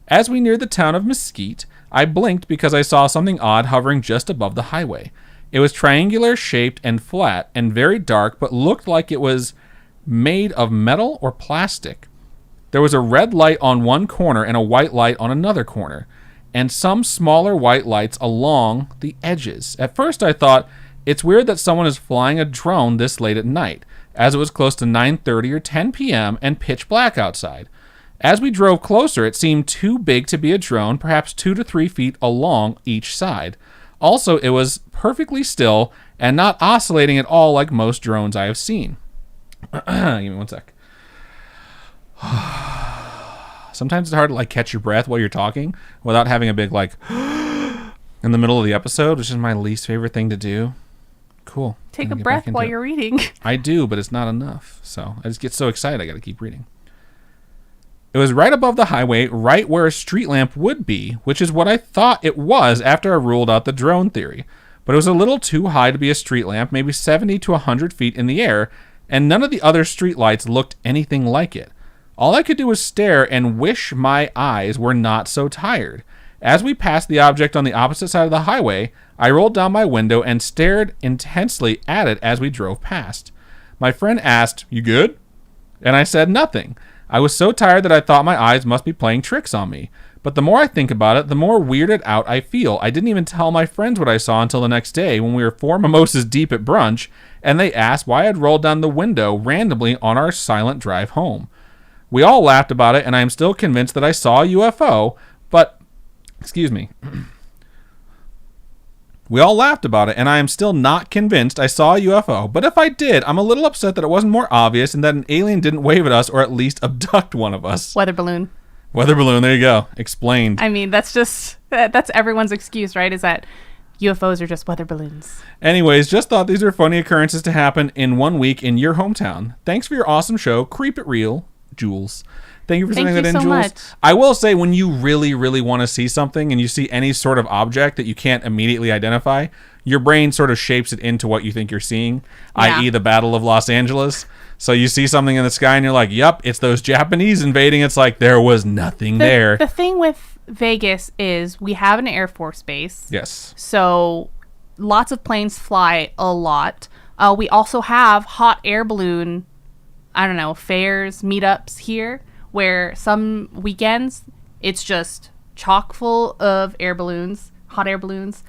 As we neared the town of Mesquite, I blinked because I saw something odd hovering just above the highway. It was triangular shaped and flat and very dark, but looked like it was made of metal or plastic. There was a red light on one corner and a white light on another corner, and some smaller white lights along the edges. At first I thought, it's weird that someone is flying a drone this late at night, as it was close to 9:30 or 10 p.m. and pitch black outside. As we drove closer, it seemed too big to be a drone, perhaps 2 to 3 feet along each side. Also, it was perfectly still and not oscillating at all like most drones I have seen. Give me 1 sec. Sometimes it's hard to catch your breath while you're talking without having a big in the middle of the episode, which is my least favorite thing to do. Cool. Take a breath while you're reading. I do, but it's not enough. So I just get so excited I got to keep reading. It was right above the highway, right where a street lamp would be, which is what I thought it was after I ruled out the drone theory. But it was a little too high to be a street lamp, maybe 70 to 100 feet in the air, and none of the other street lights looked anything like it. All I could do was stare and wish my eyes were not so tired. As we passed the object on the opposite side of the highway, I rolled down my window and stared intensely at it as we drove past. My friend asked, "You good?" And I said nothing. I was so tired that I thought my eyes must be playing tricks on me. But the more I think about it, the more weirded out I feel. I didn't even tell my friends what I saw until the next day when we were 4 mimosas deep at brunch, and they asked why I'd rolled down the window randomly on our silent drive home. We all laughed about it, and I am still convinced that I saw a UFO, but... Excuse me. We all laughed about it, and I am still not convinced I saw a UFO. But if I did, I'm a little upset that it wasn't more obvious and that an alien didn't wave at us or at least abduct one of us. Weather balloon. Weather balloon, there you go. Explained. I mean, that's everyone's excuse, right? Is that UFOs are just weather balloons. Anyways, just thought these are funny occurrences to happen in 1 week in your hometown. Thanks for your awesome show. Keep it real, Jules. Thank you for sending that in, Jules. Much. I will say, when you really, really want to see something and you see any sort of object that you can't immediately identify, your brain sort of shapes it into what you think you're seeing, i.e. the Battle of Los Angeles. So you see something in the sky and you're like, yep, it's those Japanese invading. It's like there was nothing there. The thing with Vegas is we have an Air Force base. Yes. So lots of planes fly a lot. We also have hot air balloon, fairs, meetups here, where some weekends it's just chock full of air balloons, hot air balloons.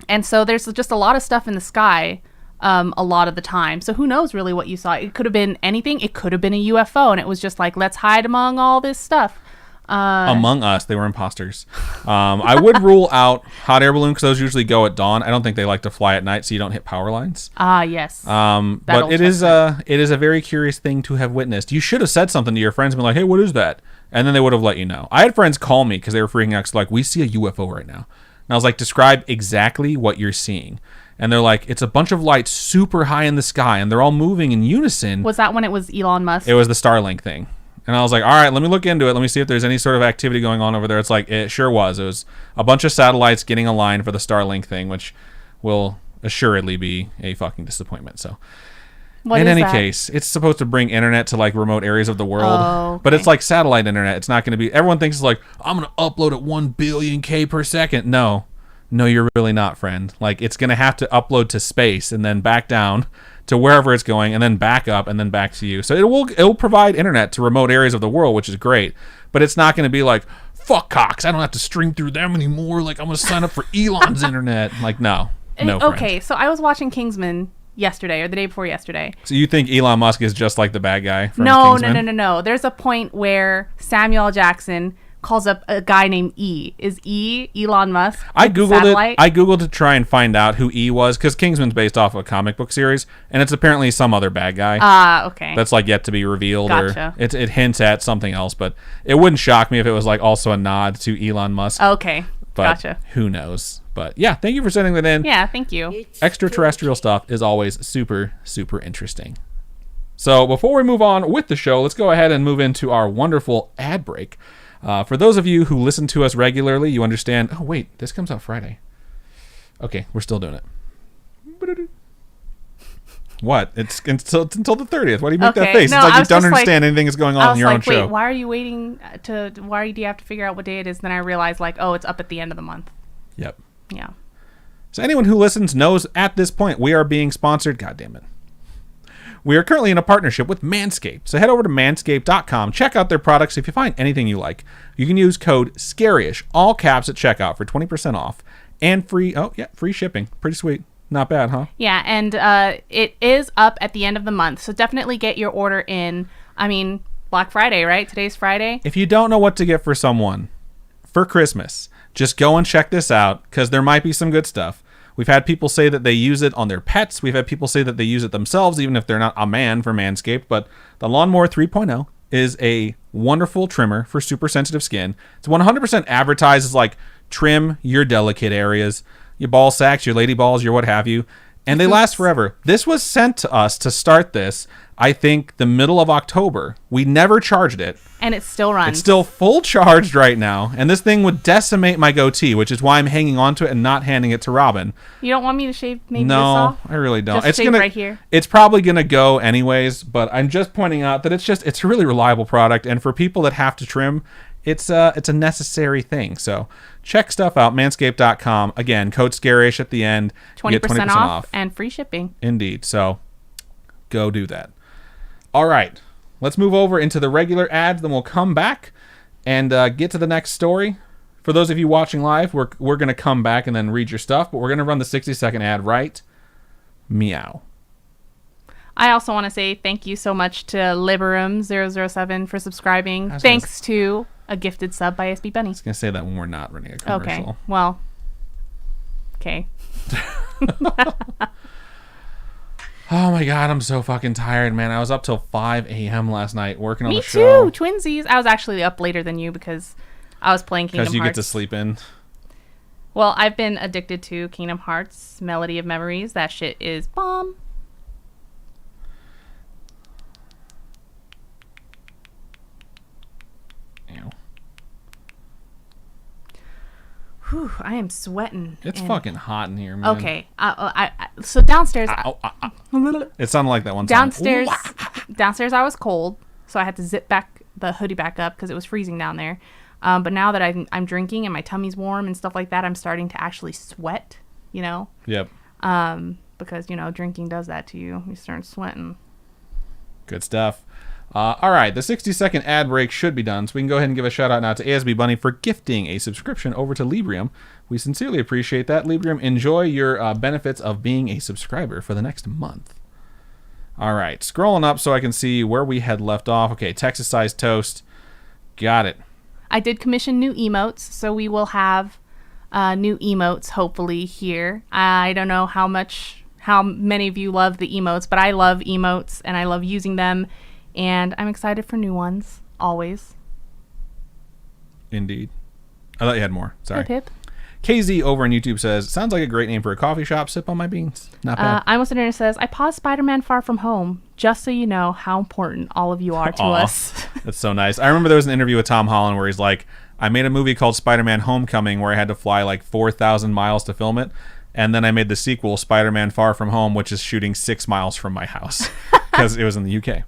And so there's just a lot of stuff in the sky a lot of the time. So who knows really what you saw? It could have been anything. It could have been a UFO, and it was just like, let's hide among all this stuff. Among us, they were imposters. I would rule out hot air balloon because those usually go at dawn. I don't think they like to fly at night, so you don't hit power lines. Yes. But it is a very curious thing to have witnessed. You should have said something to your friends and been like, "Hey, what is that?" And then they would have let you know. I had friends call me because they were freaking out. Like, we see a UFO right now, and I was like, "Describe exactly what you're seeing." And they're like, "It's a bunch of lights super high in the sky, and they're all moving in unison." Was that when it was Elon Musk? It was the Starlink thing. And I was like, all right, let me look into it. Let me see if there's any sort of activity going on over there. It's like, it sure was. It was a bunch of satellites getting aligned for the Starlink thing, which will assuredly be a fucking disappointment. So, in any case, it's supposed to bring internet to like remote areas of the world. Oh, okay. But it's like satellite internet. It's not going to be, everyone thinks it's like, I'm going to upload at 1 billion K per second. No, you're really not, friend. Like, it's going to have to upload to space and then back down to wherever it's going, and then back up, and then back to you. So it will provide internet to remote areas of the world, which is great. But it's not going to be like, fuck Cox, I don't have to stream through them anymore. Like, I'm going to sign up for Elon's internet. Like, no, friend. Okay, so I was watching Kingsman yesterday, or the day before yesterday. So you think Elon Musk is just like the bad guy from Kingsman? No. There's a point where Samuel L. Jackson calls up a guy named E. Is E Elon Musk? I googled to try and find out who E was, because Kingsman's based off of a comic book series, and it's apparently some other bad guy. Okay. That's like yet to be revealed. Gotcha. Or it hints at something else, but it wouldn't shock me if it was like also a nod to Elon Musk. Okay. But gotcha. Who knows? But yeah, thank you for sending that in. Yeah, thank you. Extraterrestrial stuff is always super, super interesting. So before we move on with the show, let's go ahead and move into our wonderful ad break. For those of you who listen to us regularly, you understand. Oh, wait, this comes out Friday. Okay, we're still doing it. What? It's until the 30th. Why do you make that face? No, it's like you don't understand anything that's going on in your own show. Wait, why are you waiting why do you have to figure out what day it is? Then I realized, like, oh, it's up at the end of the month. Yep. Yeah. So anyone who listens knows at this point we are being sponsored. God damn it. We are currently in a partnership with Manscaped. So head over to manscaped.com, check out their products. If you find anything you like, you can use code Scaryish, all caps at checkout, for 20% off and free shipping. Pretty sweet. Not bad, huh? Yeah, and it is up at the end of the month. So definitely get your order in. I mean, Black Friday, right? Today's Friday. If you don't know what to get for someone for Christmas, just go and check this out, because there might be some good stuff. We've had people say that they use it on their pets. We've had people say that they use it themselves, even if they're not a man, for Manscaped. But the Lawnmower 3.0 is a wonderful trimmer for super sensitive skin. It's 100% advertised as like, trim your delicate areas, your ball sacks, your lady balls, your what have you. And they last forever. This was sent to us to start this, I think, the middle of October. We never charged it. And it still runs. It's still full charged right now. And this thing would decimate my goatee, which is why I'm hanging on to it and not handing it to Robin. You don't want me to shave this off? No, I really don't. Just shave right here? It's probably going to go anyways, but I'm just pointing out that it's a really reliable product. And for people that have to trim, it's a necessary thing. So check stuff out, manscaped.com. Again, code Scaryish at the end. 20% off and free shipping. Indeed. So go do that. All right. Let's move over into the regular ads. Then we'll come back and get to the next story. For those of you watching live, we're going to come back and then read your stuff. But we're going to run the 60-second ad right. Meow. I also want to say thank you so much to Liberum007 for subscribing. Thanks to a gifted sub by SB Bunny. I was going to say that when we're not running a commercial. Okay, well, okay. Oh my God, I'm so fucking tired, man. I was up till 5 a.m. last night working on the Me show. too, twinsies. I was actually up later than you because I was playing Kingdom Hearts. Because you get to sleep in. Well, I've been addicted to Kingdom Hearts Melody of Memories. That shit is bomb. Ew. Whew, I am sweating. It's fucking hot in here, man. Okay. So downstairs... It sounded like that one downstairs, downstairs I was cold, so I had to zip the hoodie back up because it was freezing down there. But now that I'm drinking and my tummy's warm and stuff like that, I'm starting to actually sweat, you know? Yep. Because, you know, drinking does that to you. You start sweating. Good stuff. All right, the 60-second ad break should be done, so we can go ahead and give a shout-out now to ASB Bunny for gifting a subscription over to Librium. We sincerely appreciate that. Librium, enjoy your benefits of being a subscriber for the next month. All right, scrolling up so I can see where we had left off. Okay, Texas-sized toast. Got it. I did commission new emotes, so we will have new emotes, hopefully, here. I don't know how many of you love the emotes, but I love emotes, and I love using them. And I'm excited for new ones, always. Indeed. I thought you had more. Sorry. Hip hip. KZ over on YouTube says, sounds like a great name for a coffee shop. Sip on my beans. Not bad. I'm listening and says, I paused Spider-Man Far From Home just so you know how important all of you are to us. That's so nice. I remember there was an interview with Tom Holland where he's like, I made a movie called Spider-Man Homecoming where I had to fly like 4,000 miles to film it. And then I made the sequel, Spider-Man Far From Home, which is shooting 6 miles from my house because it was in the UK.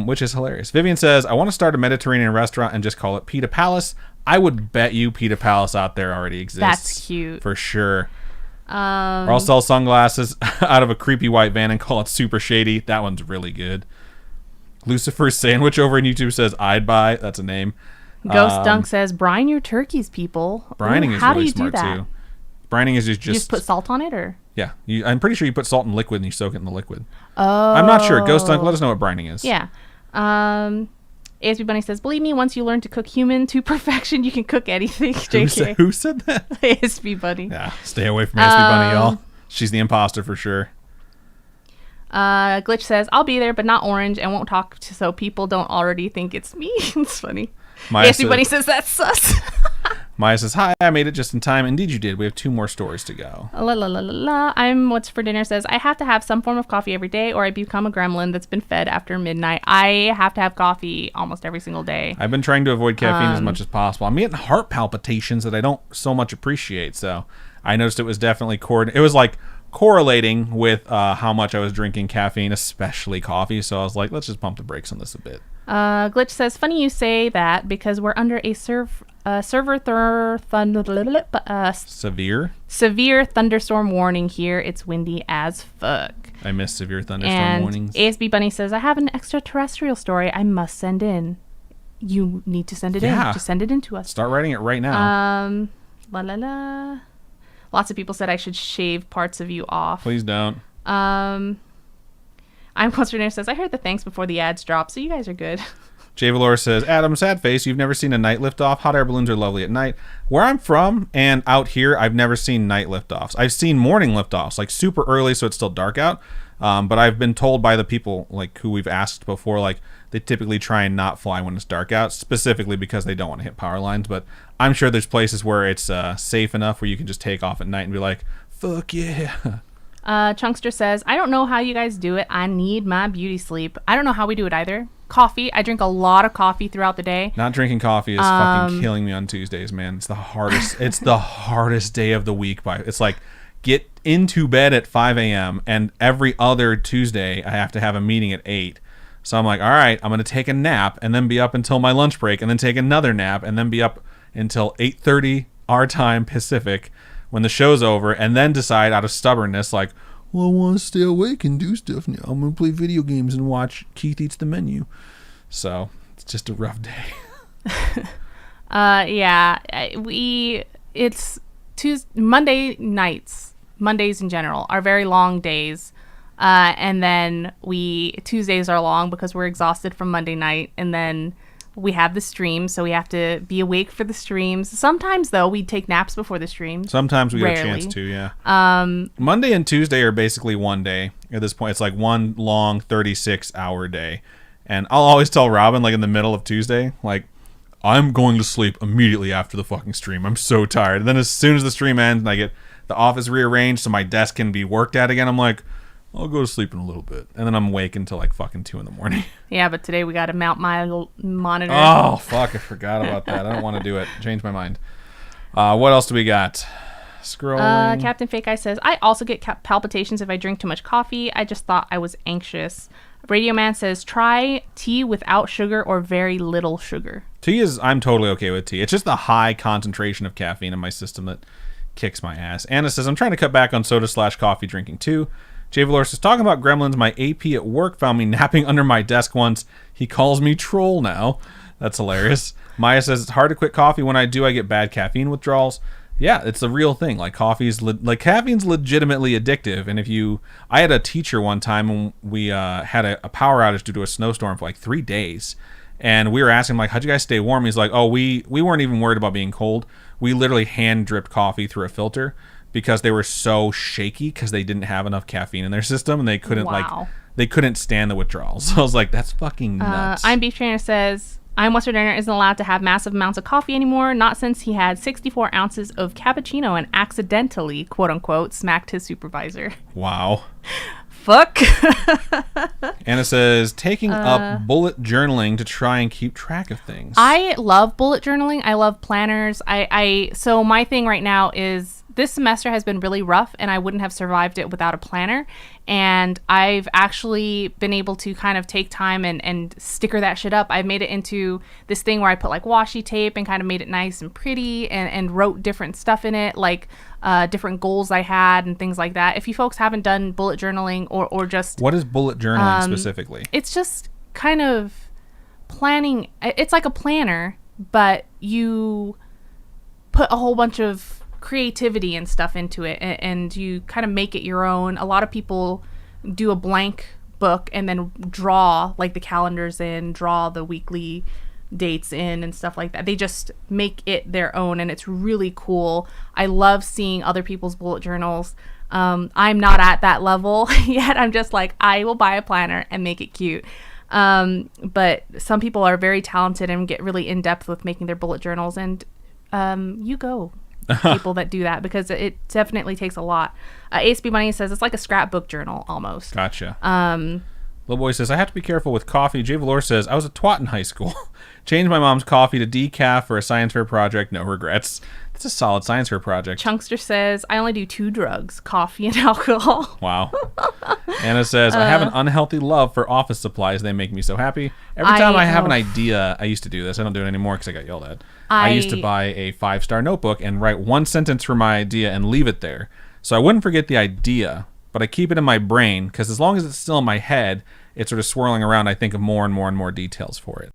Which is hilarious. Vivian says, I want to start a Mediterranean restaurant and just call it Pita Palace. I would bet you Pita Palace out there already exists. That's cute. For sure. Or I'll sell sunglasses out of a creepy white van and call it Super Shady. That one's really good. Lucifer's Sandwich over on YouTube says, I'd buy. That's a name. Ghost Dunk says, brine your turkeys, people. Brining is really smart, too. Brining is just... You just put salt on it, or...? Yeah. I'm pretty sure you put salt in liquid and you soak it in the liquid. Oh. I'm not sure. Ghost Dunk, let us know what brining is. Yeah. ASB Bunny says, believe me, once you learn to cook human to perfection, you can cook anything. JK. Who said that? ASB Bunny. Yeah, stay away from ASB Bunny, y'all. She's the imposter for sure. Glitch says, I'll be there, but not orange, and won't talk so people don't already think it's me. It's funny. ASB Bunny says, that's sus. Maya says, hi, I made it just in time. Indeed you did. We have 2 more stories to go. La la la la la. I'm What's for Dinner says, I have to have some form of coffee every day or I become a gremlin that's been fed after midnight. I have to have coffee almost every single day. I've been trying to avoid caffeine as much as possible. I'm getting heart palpitations that I don't so much appreciate. So I noticed it was definitely correlating with how much I was drinking caffeine, especially coffee. So I was like, let's just pump the brakes on this a bit. Glitch says, funny you say that because we're under a severe thunderstorm warning here. It's windy as fuck. I miss severe thunderstorm warnings. ASB Bunny says, I have an extraterrestrial story I must send in. You need to send it in. Just send it in to us. Start writing it right now. La la la. Lots of people said I should shave parts of you off. Please don't. I'm Cluster says, I heard the thanks before the ads drop, so you guys are good. Jay Valor says, Adam, sad face, you've never seen a night liftoff. Hot air balloons are lovely at night. Where I'm from and out here, I've never seen night liftoffs. I've seen morning liftoffs, like super early, so it's still dark out. But I've been told by the people like who we've asked before, like they typically try and not fly when it's dark out, specifically because they don't want to hit power lines. But I'm sure there's places where it's safe enough where you can just take off at night and be like, fuck yeah. Chunkster says, I don't know how you guys do it. I need my beauty sleep. I don't know how we do it either. Coffee. I drink a lot of coffee throughout the day. Not drinking coffee is fucking killing me on Tuesdays, man. It's the hardest. It's the hardest day of the week. It's like get into bed at 5 a.m. and every other Tuesday I have to have a meeting at 8. So I'm like, all right, I'm going to take a nap and then be up until my lunch break and then take another nap and then be up until 8:30 our time Pacific when the show's over, and then decide out of stubbornness, like, well, I want to stay awake and do stuff now. I'm going to play video games and watch Keith Eats the Menu. So it's just a rough day. It's Monday nights. Mondays in general are very long days. And then Tuesdays are long because we're exhausted from Monday night. And then we have the stream, so we have to be awake for the streams. Sometimes, though, we take naps before the stream. Sometimes we get a chance to, yeah. Monday and Tuesday are basically one day. At this point, it's like one long 36-hour day. And I'll always tell Robin, like in the middle of Tuesday, like, I'm going to sleep immediately after the fucking stream. I'm so tired. And then as soon as the stream ends and I get the office rearranged so my desk can be worked at again, I'm like, I'll go to sleep in a little bit. And then I'm awake until like fucking 2 a.m. Yeah, but today we got to mount my monitor. Oh, fuck. I forgot about that. I don't want to do it. Change my mind. What else do we got? Scrolling. Captain Fake Eye says, I also get palpitations if I drink too much coffee. I just thought I was anxious. Radio Man says, try tea without sugar or very little sugar. I'm totally okay with tea. It's just the high concentration of caffeine in my system that kicks my ass. Anna says, I'm trying to cut back on soda/coffee drinking too. Jay Valor says, talking about gremlins, my AP at work found me napping under my desk once. He calls me troll now. That's hilarious. Maya says, it's hard to quit coffee. When I do, I get bad caffeine withdrawals. Yeah, it's a real thing. Like caffeine's legitimately addictive. And I had a teacher one time when we had a power outage due to a snowstorm for like 3 days. And we were asking him, like, how'd you guys stay warm? He's like, oh, we weren't even worried about being cold. We literally hand dripped coffee through a filter because they were so shaky because they didn't have enough caffeine in their system and they couldn't they couldn't stand the withdrawals. So I was like, that's fucking nuts. I'm Beef Trainer says, I'm Western Dinner isn't allowed to have massive amounts of coffee anymore, not since he had 64 ounces of cappuccino and accidentally, quote unquote, smacked his supervisor. Wow. Fuck. Anna says, taking up bullet journaling to try and keep track of things. I love bullet journaling. I love planners. So my thing right now is this semester has been really rough and I wouldn't have survived it without a planner. And I've actually been able to kind of take time and sticker that shit up. I've made it into this thing where I put like washi tape and kind of made it nice and pretty and wrote different stuff in it, like different goals I had and things like that. If you folks haven't done bullet journaling or just... What is bullet journaling specifically? It's just kind of planning. It's like a planner, but you put a whole bunch of creativity and stuff into it and you kind of make it your own. A lot of people do a blank book and then draw like the calendars in, draw the weekly dates in and stuff like that. They just make it their own and it's really cool. I love seeing other people's bullet journals. I'm not at that level yet. I'm just like, I will buy a planner and make it cute. But some people are very talented and get really in depth with making their bullet journals and you go. People that do that because it definitely takes a lot. ASB Money says it's like a scrapbook journal almost. Gotcha. Little Boy says, I have to be careful with coffee. Jay Valor says, I was a twat in high school. Changed my mom's coffee to decaf for a science fair project. No regrets. That's a solid science fair project. Chunkster says, I only do 2 drugs, coffee and alcohol. Wow. Anna says, I have an unhealthy love for office supplies. They make me so happy. Every time I have an idea, I used to do this. I don't do it anymore because I got yelled at. I used to buy a 5-star notebook and write one sentence for my idea and leave it there. So I wouldn't forget the idea, but I keep it in my brain because as long as it's still in my head, it's sort of swirling around. I think of more and more and more details for it.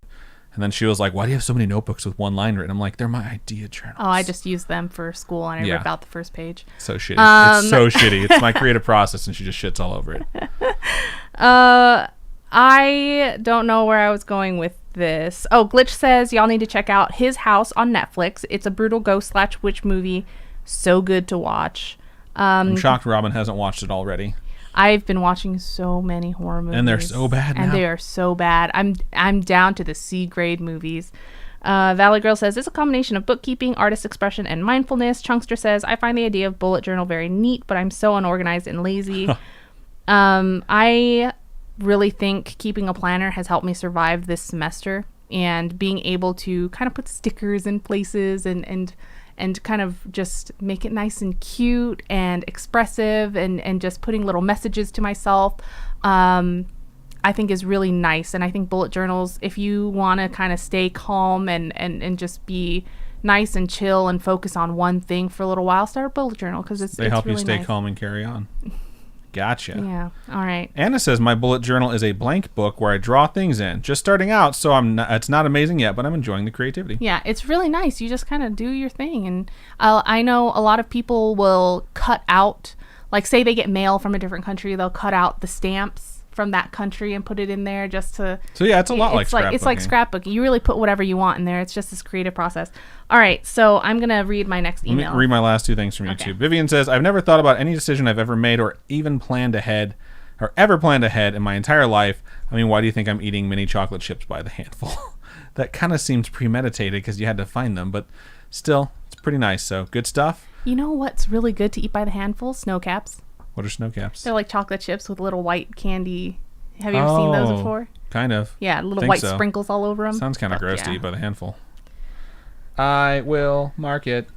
And then she was like, why do you have so many notebooks with one line written? I'm like, they're my idea journals. Oh, I just use them for school and I rip out the first page. So shitty. It's so shitty. It's my creative process and she just shits all over it. I don't know where I was going with this. Oh, Glitch says y'all need to check out His House on Netflix. It's a brutal ghost/witch movie. So good to watch. I'm shocked Robin hasn't watched it already. I've been watching so many horror movies. And they're so bad now. And they are so bad. I'm down to the C-grade movies. Valley Girl says, it's a combination of bookkeeping, artist expression, and mindfulness. Chunkster says, I find the idea of bullet journal very neat, but I'm so unorganized and lazy. I really think keeping a planner has helped me survive this semester and being able to kind of put stickers in places and kind of just make it nice and cute and expressive and just putting little messages to myself, I think is really nice. And I think bullet journals, if you want to kind of stay calm and just be nice and chill and focus on one thing for a little while, start a bullet journal because they help really you stay nice. Calm and carry on. Gotcha. Yeah. All right. Anna says my bullet journal is a blank book where I draw things in. Just starting out, so it's not amazing yet, but I'm enjoying the creativity. Yeah, it's really nice. You just kind of do your thing, and I know a lot of people will cut out Like, say they get mail from a different country, they'll cut out the stamps from that country and put it in there just to... So, yeah, it's a lot like scrapbooking. It's like scrapbooking. You really put whatever you want in there. It's just this creative process. All right, so I'm going to read my next email. Let me read my last 2 things from YouTube. Vivian says, I've never thought about any decision I've ever made or even planned ahead or ever planned ahead in my entire life. I mean, why do you think I'm eating mini chocolate chips by the handful? That kind of seems premeditated because you had to find them, but still, it's pretty nice. So, good stuff. You know what's really good to eat by the handful? Snow caps. What are snow caps? They're like chocolate chips with little white candy. Have you ever seen those before? Kind of. Yeah, little white sprinkles all over them. Sounds kind of gross to eat by the handful. I will mark it.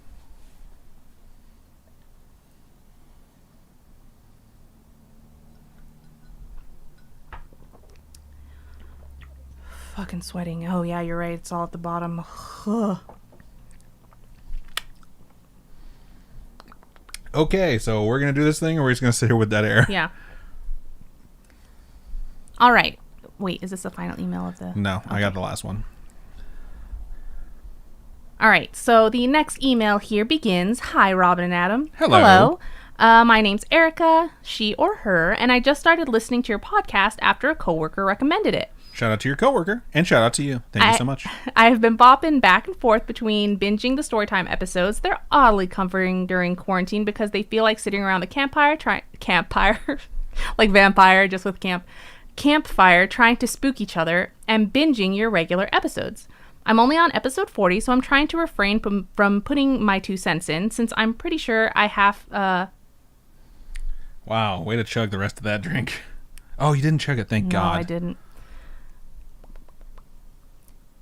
Fucking sweating. Oh, yeah, you're right. It's all at the bottom. Ugh. Okay, so we're going to do this thing, or we're just going to sit here with that air? Yeah. All right. Wait, is this the final email of the... No, okay. I got the last one. All right, so the next email here begins, Hi, Robin and Adam. Hello. My name's Erica, she or her, and I just started listening to your podcast after a coworker recommended it. Shout out to your coworker, and shout out to you. Thank you so much. I have been bopping back and forth between binging the Storytime episodes. They're oddly comforting during quarantine because they feel like sitting around the campfire, like vampire, just with campfire, trying to spook each other, and binging your regular episodes. I'm only on episode 40, so I'm trying to refrain from putting my 2 cents in, since I'm pretty sure I have... Wow, way to chug the rest of that drink. Oh, you didn't chug it, thank God. No, I didn't.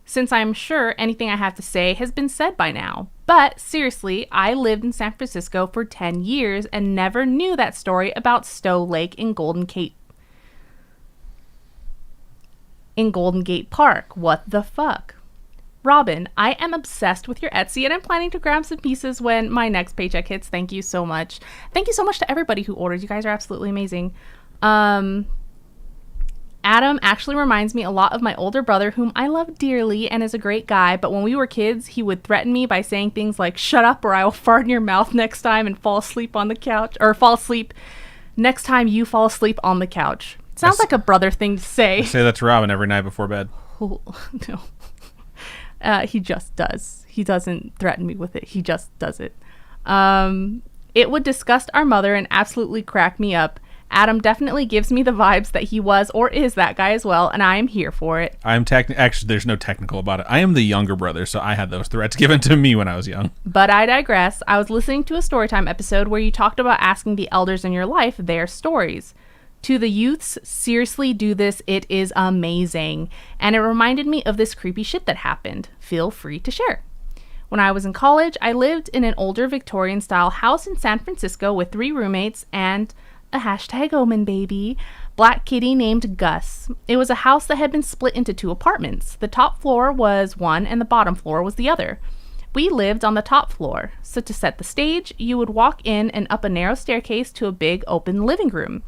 Since I'm sure anything I have to say has been said by now. But seriously, I lived in San Francisco for 10 years and never knew that story about Stowe Lake in Golden Gate Park. What the fuck? Robin, I am obsessed with your Etsy and I'm planning to grab some pieces when my next paycheck hits. Thank you so much. Thank you so much to everybody who ordered. You guys are absolutely amazing. Adam actually reminds me a lot of my older brother, whom I love dearly and is a great guy, but when we were kids, he would threaten me by saying things like, shut up or I will fart in your mouth next time and fall asleep on the couch, or fall asleep next time you fall asleep on the couch. Sounds like a brother thing to say. I say that to Robin every night before bed. Oh, no. He just does. He doesn't threaten me with it. He just does it. It would disgust our mother and absolutely crack me up. Adam definitely gives me the vibes that he was or is that guy as well, and I am here for it. Actually, there's no technical about it. I am the younger brother, so I had those threats given to me when I was young. But I digress. I was listening to a Storytime episode where you talked about asking the elders in your life their stories. To the youths, seriously do this. It is amazing. And it reminded me of this creepy shit that happened. Feel free to share. When I was in college, I lived in an older Victorian-style house in San Francisco with 3 roommates and a #omen baby, black kitty named Gus. It was a house that had been split into 2 apartments. The top floor was one and the bottom floor was the other. We lived on the top floor. So to set the stage, you would walk in and up a narrow staircase to a big open living room.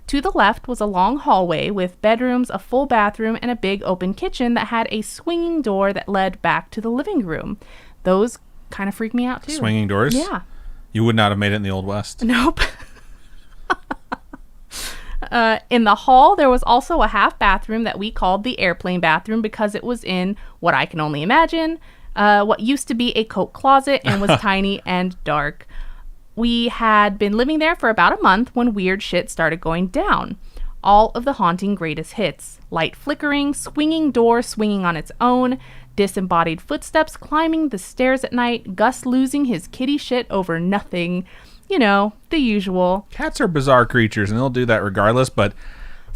To the left was a long hallway with bedrooms, a full bathroom, and a big open kitchen that had a swinging door that led back to the living room. Those kind of freak me out too. Swinging doors? Yeah. You would not have made it in the Old West. Nope. In the hall, there was also a half bathroom that we called the airplane bathroom because it was in what I can only imagine, what used to be a coat closet and was tiny and dark. We had been living there for about a month when weird shit started going down. All of the haunting greatest hits. Light flickering, swinging door swinging on its own, disembodied footsteps climbing the stairs at night, Gus losing his kitty shit over nothing. You know, the usual. Cats are bizarre creatures, and they'll do that regardless, but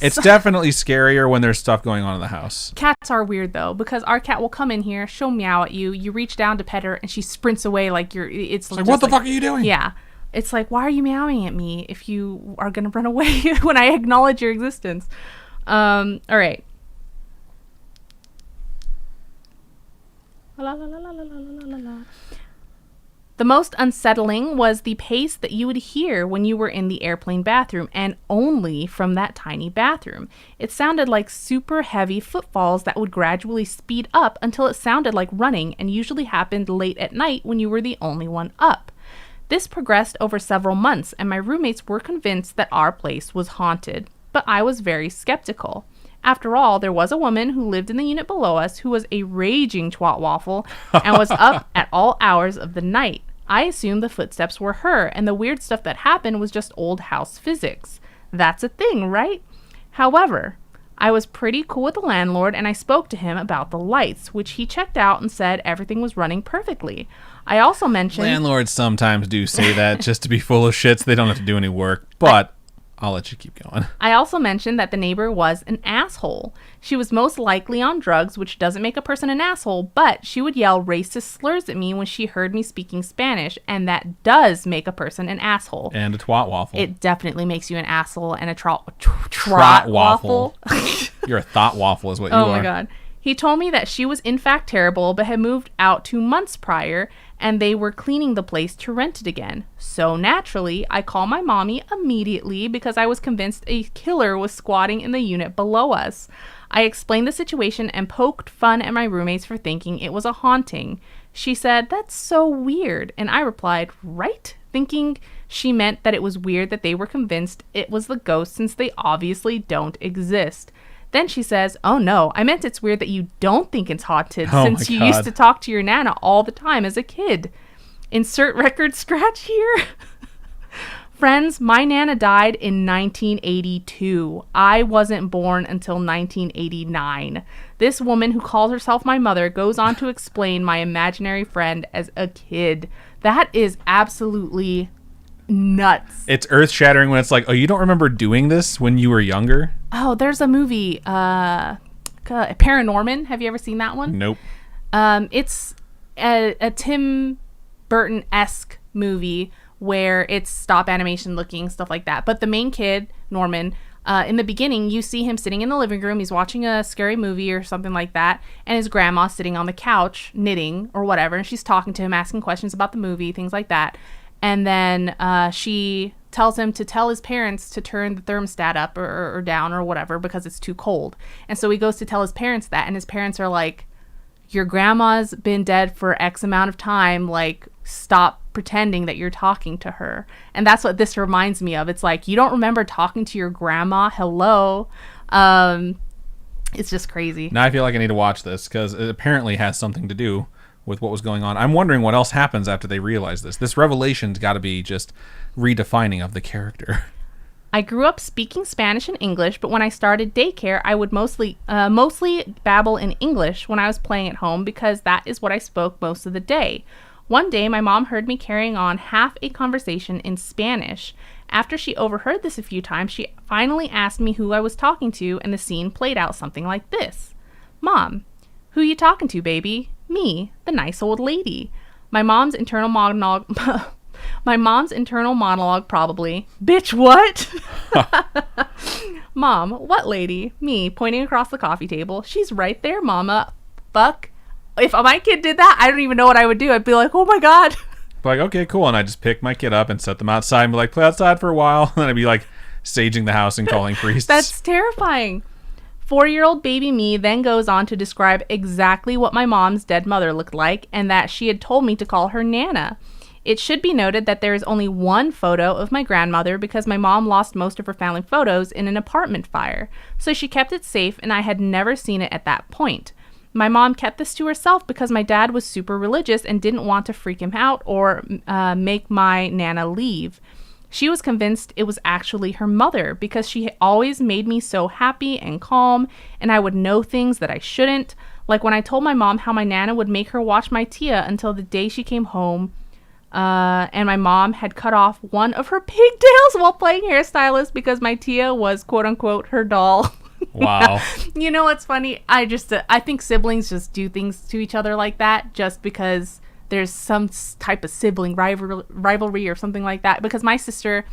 it's definitely scarier when there's stuff going on in the house. Cats are weird, though, because our cat will come in here, she'll meow at you, you reach down to pet her, and she sprints away like you're... It's like, what the fuck are you doing? Yeah. It's like, why are you meowing at me if you are going to run away when I acknowledge your existence? All right. La, la, la, la, la, la, la, la. The most unsettling was the pace that you would hear when you were in the airplane bathroom, and only from that tiny bathroom. It sounded like super heavy footfalls that would gradually speed up until it sounded like running, and usually happened late at night when you were the only one up. This progressed over several months, and my roommates were convinced that our place was haunted, but I was very skeptical. After all, there was a woman who lived in the unit below us who was a raging twat waffle and was up at all hours of the night. I assumed the footsteps were her, and the weird stuff that happened was just old house physics. That's a thing, right? However, I was pretty cool with the landlord, and I spoke to him about the lights, which he checked out and said everything was running perfectly. I also mentioned... Landlords sometimes do say that just to be full of shit so they don't have to do any work, but... I'll let you keep going. I also mentioned that the neighbor was an asshole. She was most likely on drugs, which doesn't make a person an asshole, but she would yell racist slurs at me when she heard me speaking Spanish, and that does make a person an asshole. And a twat waffle. It definitely makes you an asshole and a trot waffle. You're a thought waffle is what you are. Oh my God. He told me that she was in fact terrible, but had moved out 2 months prior, and they were cleaning the place to rent it again. So naturally, I called my mommy immediately because I was convinced a killer was squatting in the unit below us. I explained the situation and poked fun at my roommates for thinking it was a haunting. She said, "That's so weird." And I replied, "Right?" Thinking she meant that it was weird that they were convinced it was the ghost since they obviously don't exist. Then she says, "Oh no, I meant it's weird that you don't think it's haunted since you used to talk to your Nana all the time as a kid." Insert record scratch here. Friends, my Nana died in 1982. I wasn't born until 1989. This woman who calls herself my mother goes on to explain my imaginary friend as a kid. That is absolutely nuts. It's earth-shattering when it's like, oh, you don't remember doing this when you were younger? Oh, there's a movie, Paranorman. Have you ever seen that one? Nope. It's a Tim Burton-esque movie where it's stop animation looking, stuff like that. But the main kid, Norman, in the beginning, you see him sitting in the living room. He's watching a scary movie or something like that. And his grandma sitting on the couch knitting or whatever. And she's talking to him, asking questions about the movie, things like that. And then she tells him to tell his parents to turn the thermostat up or down or whatever because it's too cold. And so he goes to tell his parents that. And his parents are like, "Your grandma's been dead for X amount of time. Like, stop pretending that you're talking to her." And that's what this reminds me of. It's like, you don't remember talking to your grandma? Hello. It's just crazy. Now I feel like I need to watch this because it apparently has something to do with what was going on. I'm wondering what else happens after they realize this. This revelation's got to be just redefining of the character. I grew up speaking Spanish and English, but when I started daycare, I would mostly babble in English when I was playing at home because that is what I spoke most of the day. One day, my mom heard me carrying on half a conversation in Spanish. After she overheard this a few times, she finally asked me who I was talking to, and the scene played out something like this. "Mom, who you talking to, baby?" "Me, the nice old lady." My mom's internal monologue probably, "Bitch, what?" "Mom, what lady?" "Me," pointing across the coffee table. "She's right there, mama." Fuck. If my kid did that, I don't even know what I would do. I'd be like, "Oh my God." Like, okay, cool. And I just pick my kid up and set them outside and be like, play outside for a while. And then I'd be like saging the house and calling priests. That's terrifying. 4-year-old baby me then goes on to describe exactly what my mom's dead mother looked like and that she had told me to call her Nana. It should be noted that there is only one photo of my grandmother because my mom lost most of her family photos in an apartment fire. So she kept it safe and I had never seen it at that point. My mom kept this to herself because my dad was super religious and didn't want to freak him out or make my Nana leave. She was convinced it was actually her mother because she always made me so happy and calm, and I would know things that I shouldn't. Like when I told my mom how my Nana would make her watch my Tia until the day she came home, and my mom had cut off one of her pigtails while playing hairstylist because my Tia was quote-unquote her doll. Wow. You know what's funny? I think siblings just do things to each other like that just because there's some type of sibling rivalry or something like that. Because my sister,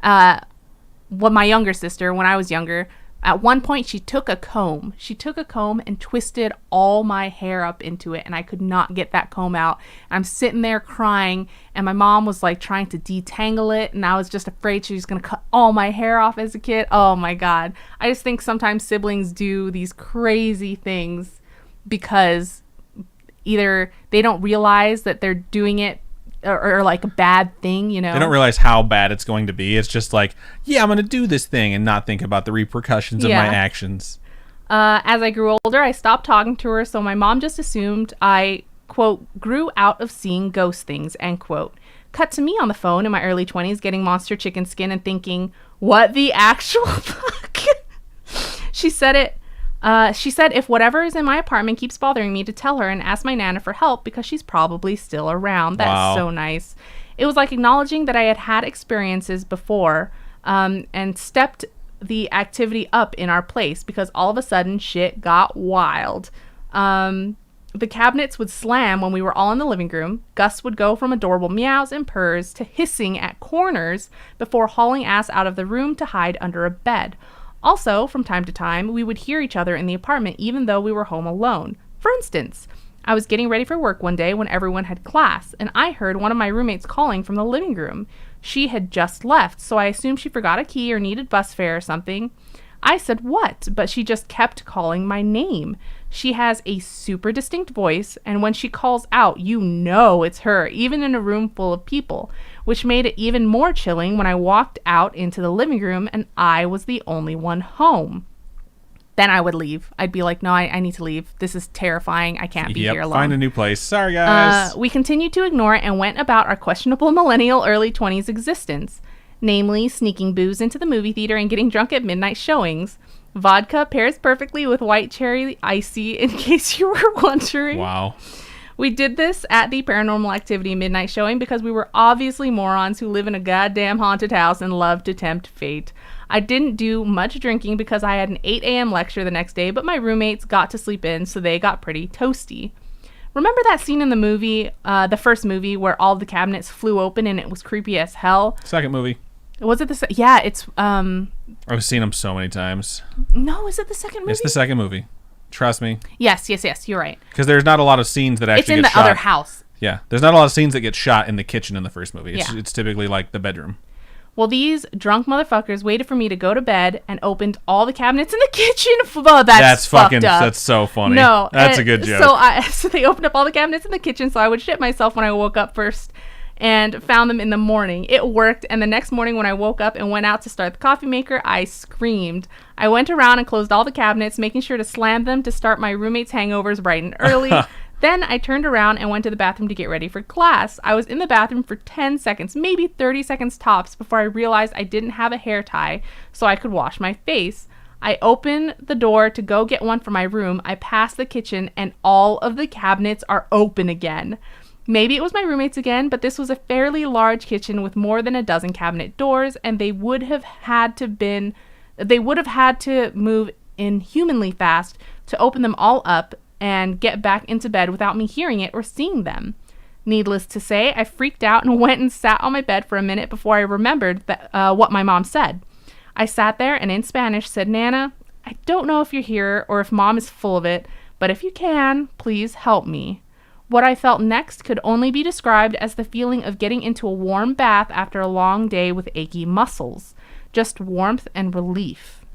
my younger sister, when I was younger, at one point she took a comb. She took a comb and twisted all my hair up into it, and I could not get that comb out. I'm sitting there crying, and my mom was like trying to detangle it, and I was just afraid she was going to cut all my hair off as a kid. Oh my God. I just think sometimes siblings do these crazy things because either they don't realize that they're doing it or like a bad thing, you know. They don't realize how bad it's going to be. It's just like, yeah, I'm going to do this thing and not think about the repercussions of my actions. As I grew older, I stopped talking to her, so my mom just assumed I, quote, grew out of seeing ghost things, end quote. Cut to me on the phone in my early 20s getting monster chicken skin and thinking, what the actual fuck? She said if whatever is in my apartment keeps bothering me, to tell her and ask my Nana for help because she's probably still around. That's so nice. It was like acknowledging that I had had experiences before and stepped the activity up in our place because all of a sudden shit got wild. The cabinets would slam when we were all in the living room. Gus would go from adorable meows and purrs to hissing at corners before hauling ass out of the room to hide under a bed. Also, from time to time, we would hear each other in the apartment even though we were home alone. For instance, I was getting ready for work one day when everyone had class, and I heard one of my roommates calling from the living room. She had just left, so I assumed she forgot a key or needed bus fare or something. I said, what? But she just kept calling my name. She has a super distinct voice, and when she calls out, you know it's her, even in a room full of people, which made it even more chilling when I walked out into the living room and I was the only one home. Then I would leave. I'd be like, no, I need to leave. This is terrifying. I can't be here alone. Find a new place. Sorry, guys. We continued to ignore it and went about our questionable millennial early 20s existence. Namely, sneaking booze into the movie theater and getting drunk at midnight showings. Vodka pairs perfectly with white cherry icy, in case you were wondering. Wow. We did this at the Paranormal Activity midnight showing because we were obviously morons who live in a goddamn haunted house and love to tempt fate. I didn't do much drinking because I had an 8 a.m. lecture the next day, but my roommates got to sleep in, so they got pretty toasty. Remember that scene in the movie, the first movie, where all the cabinets flew open and it was creepy as hell? Second movie. Was it the yeah, it's I've seen them so many times. No, is it the second movie? It's the second movie. Trust me. Yes, you're right. Because there's not a lot of scenes that actually get shot. It's in the other house. Yeah, there's not a lot of scenes that get shot in the kitchen in the first movie. It's typically like the bedroom. Well, these drunk motherfuckers waited for me to go to bed and opened all the cabinets in the kitchen. Oh, that's fucked up. That's so funny. No, that's a good joke. So they opened up all the cabinets in the kitchen, so I would shit myself when I woke up first and found them in the morning. It worked, and the next morning when I woke up and went out to start the coffee maker, I screamed. I went around and closed all the cabinets, making sure to slam them to start my roommate's hangovers bright and early. Then I turned around and went to the bathroom to get ready for class. I was in the bathroom for 10 seconds, maybe 30 seconds tops, before I realized I didn't have a hair tie so I could wash my face. I opened the door to go get one for my room. I passed the kitchen and all of the cabinets are open again. Maybe it was my roommates again, but this was a fairly large kitchen with more than a dozen cabinet doors, and they would have had to move inhumanly fast to open them all up and get back into bed without me hearing it or seeing them. Needless to say, I freaked out and went and sat on my bed for a minute before I remembered what my mom said. I sat there and in Spanish said, Nana, I don't know if you're here or if Mom is full of it, but if you can, please help me. What I felt next could only be described as the feeling of getting into a warm bath after a long day with achy muscles. Just warmth and relief.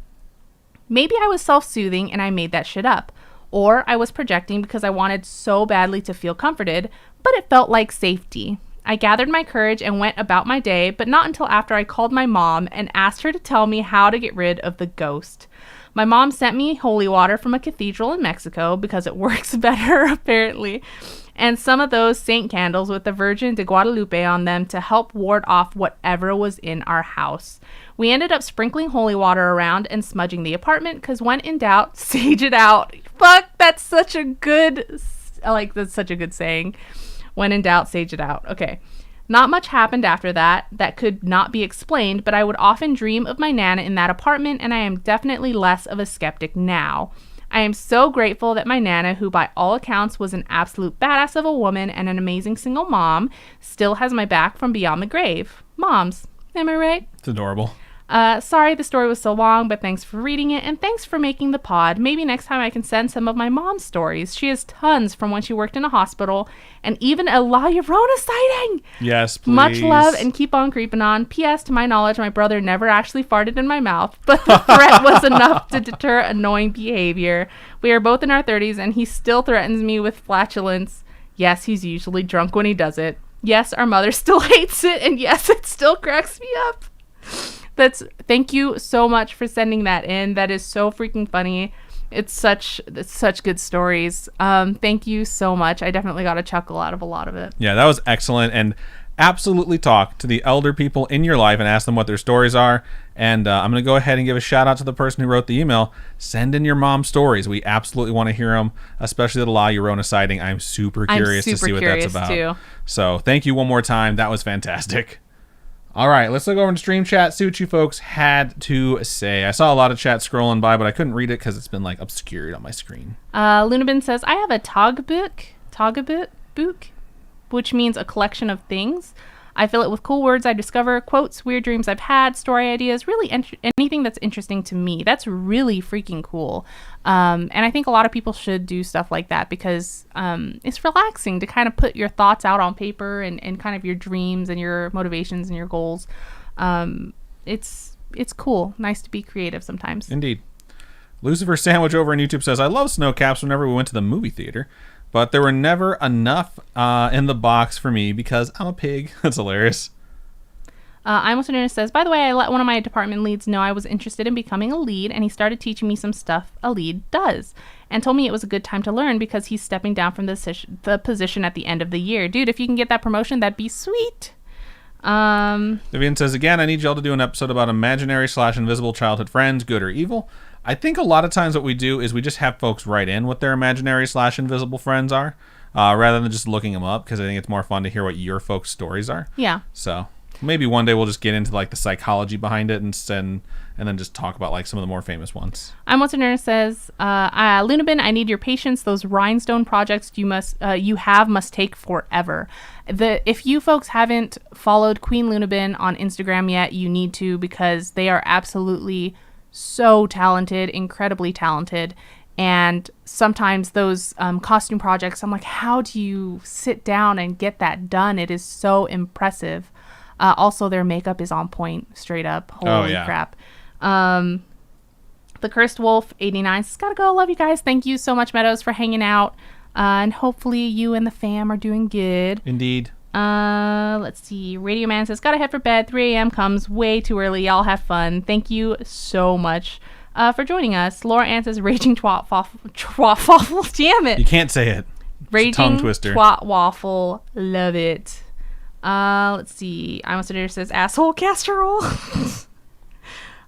Maybe I was self-soothing and I made that shit up. Or I was projecting because I wanted so badly to feel comforted, but it felt like safety. I gathered my courage and went about my day, but not until after I called my mom and asked her to tell me how to get rid of the ghost. My mom sent me holy water from a cathedral in Mexico because it works better, apparently, and some of those saint candles with the Virgin de Guadalupe on them to help ward off whatever was in our house. We ended up sprinkling holy water around and smudging the apartment because when in doubt, sage it out. Fuck, that's such a good saying. When in doubt, sage it out. Okay. Not much happened after that could not be explained, but I would often dream of my Nana in that apartment, and I am definitely less of a skeptic now. I am so grateful that my Nana, who by all accounts was an absolute badass of a woman and an amazing single mom, still has my back from beyond the grave. Moms, am I right? It's adorable. Sorry the story was so long, but thanks for reading it, and thanks for making the pod. Maybe next time I can send some of my mom's stories. She has tons from when she worked in a hospital, and even a La Llorona sighting! Yes, please. Much love, and keep on creeping on. P.S. To my knowledge, my brother never actually farted in my mouth, but the threat was enough to deter annoying behavior. We are both in our 30s, and he still threatens me with flatulence. Yes, he's usually drunk when he does it. Yes, our mother still hates it, and yes, it still cracks me up. Thank you so much for sending that in. That is so freaking funny. It's such good stories. Thank you so much. I definitely got a chuckle out of a lot of it. Yeah, that was excellent. And absolutely talk to the elder people in your life and ask them what their stories are. And I'm going to go ahead and give a shout out to the person who wrote the email. Send in your mom's stories. We absolutely want to hear them, especially the La Llorona sighting. I'm super curious to see what that's about. Too. So thank you one more time. That was fantastic. All right, let's look over into Stream Chat, see what you folks had to say. I saw a lot of chat scrolling by, but I couldn't read it because it's been like obscured on my screen. Lunabin says, I have a Togbook, which means a collection of things. I fill it with cool words I discover, quotes, weird dreams I've had, story ideas, really anything that's interesting to me. That's really freaking cool. And I think a lot of people should do stuff like that because it's relaxing to kind of put your thoughts out on paper and kind of your dreams and your motivations and your goals. It's cool. Nice to be creative sometimes. Indeed. Lucifer Sandwich over on YouTube says, I love snow caps whenever we went to the movie theater. But there were never enough in the box for me because I'm a pig. That's hilarious. I'm also Nurse says, by the way, I let one of my department leads know I was interested in becoming a lead, and he started teaching me some stuff a lead does, and told me it was a good time to learn because he's stepping down from the position at the end of the year. Dude, if you can get that promotion, that'd be sweet. Vivian says, again, I need y'all to do an episode about imaginary/invisible childhood friends, good or evil. I think a lot of times what we do is we just have folks write in what their imaginary/invisible friends are, rather than just looking them up, because I think it's more fun to hear what your folks' stories are. Yeah. So maybe one day we'll just get into like the psychology behind it and then just talk about like some of the more famous ones. I'm What's a Nurse says, Lunabin, I need your patience. Those rhinestone projects you must take forever. If you folks haven't followed Queen Lunabin on Instagram yet, you need to, because they are absolutely so talented, incredibly talented. And sometimes those costume projects, I'm like, how do you sit down and get that done? It is so impressive. Also, their makeup is on point, straight up. Holy crap. The Cursed Wolf 89 says, gotta go. Love you guys. Thank you so much, Meadows, for hanging out. And hopefully you and the fam are doing good. Indeed. Let's see. Radio Man says, gotta head for bed. 3 a.m. comes way too early. Y'all have fun. Thank you so much for joining us. Laura Ann says, raging twat waffle. Damn it. You can't say it. Raging tongue twister. Twat waffle. Love it. Let's see. I Almost There says, asshole casserole.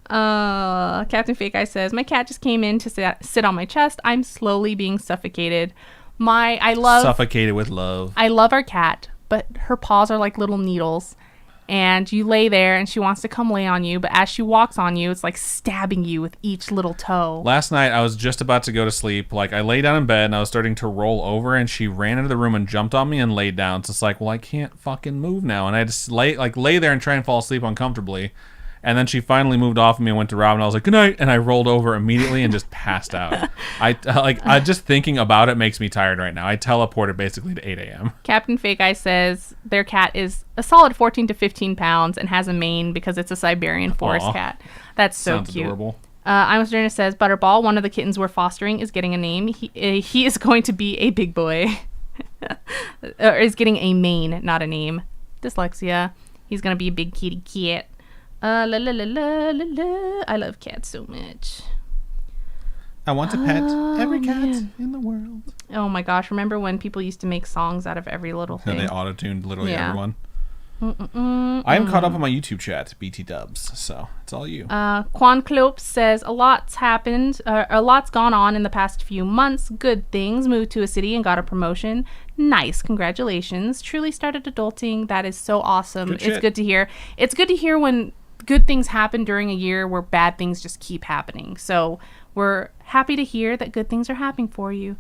Captain Fake Eye says, my cat just came in to sit on my chest. I'm slowly being suffocated. Suffocated with love. I love our cat, but her paws are like little needles, and you lay there and she wants to come lay on you, but as she walks on you, it's like stabbing you with each little toe. Last night I was just about to go to sleep. Like, I lay down in bed and I was starting to roll over, and she ran into the room and jumped on me and laid down. So it's like, well, I can't fucking move now, and I had to lay there and try and fall asleep uncomfortably. And then she finally moved off of me and went to Rob, and I was like, good night. And I rolled over immediately and just passed out. I just thinking about it makes me tired right now. I teleported basically to 8 a.m. Captain Fake Eye says their cat is a solid 14 to 15 pounds and has a mane because it's a Siberian forest cat. That's so Sounds cute. Adorable. I'm Jonas says, Butterball, one of the kittens we're fostering, is getting a name. He is going to be a big boy. Or is getting a mane, not a name. Dyslexia. He's going to be a big kitty cat. La la la la la la. I love cats so much. I want to pet every cat in the world. Oh my gosh, remember when people used to make songs out of every little thing? And they auto-tuned literally everyone. I am caught up on my YouTube chat, BT Dubs, so it's all you. Quan Clope says, a lot's happened, a lot's gone on in the past few months. Good things. Moved to a city and got a promotion. Nice. Congratulations. Truly started adulting. That is so awesome. It's good to hear. It's good to hear when good things happen during a year where bad things just keep happening. So we're happy to hear that good things are happening for you.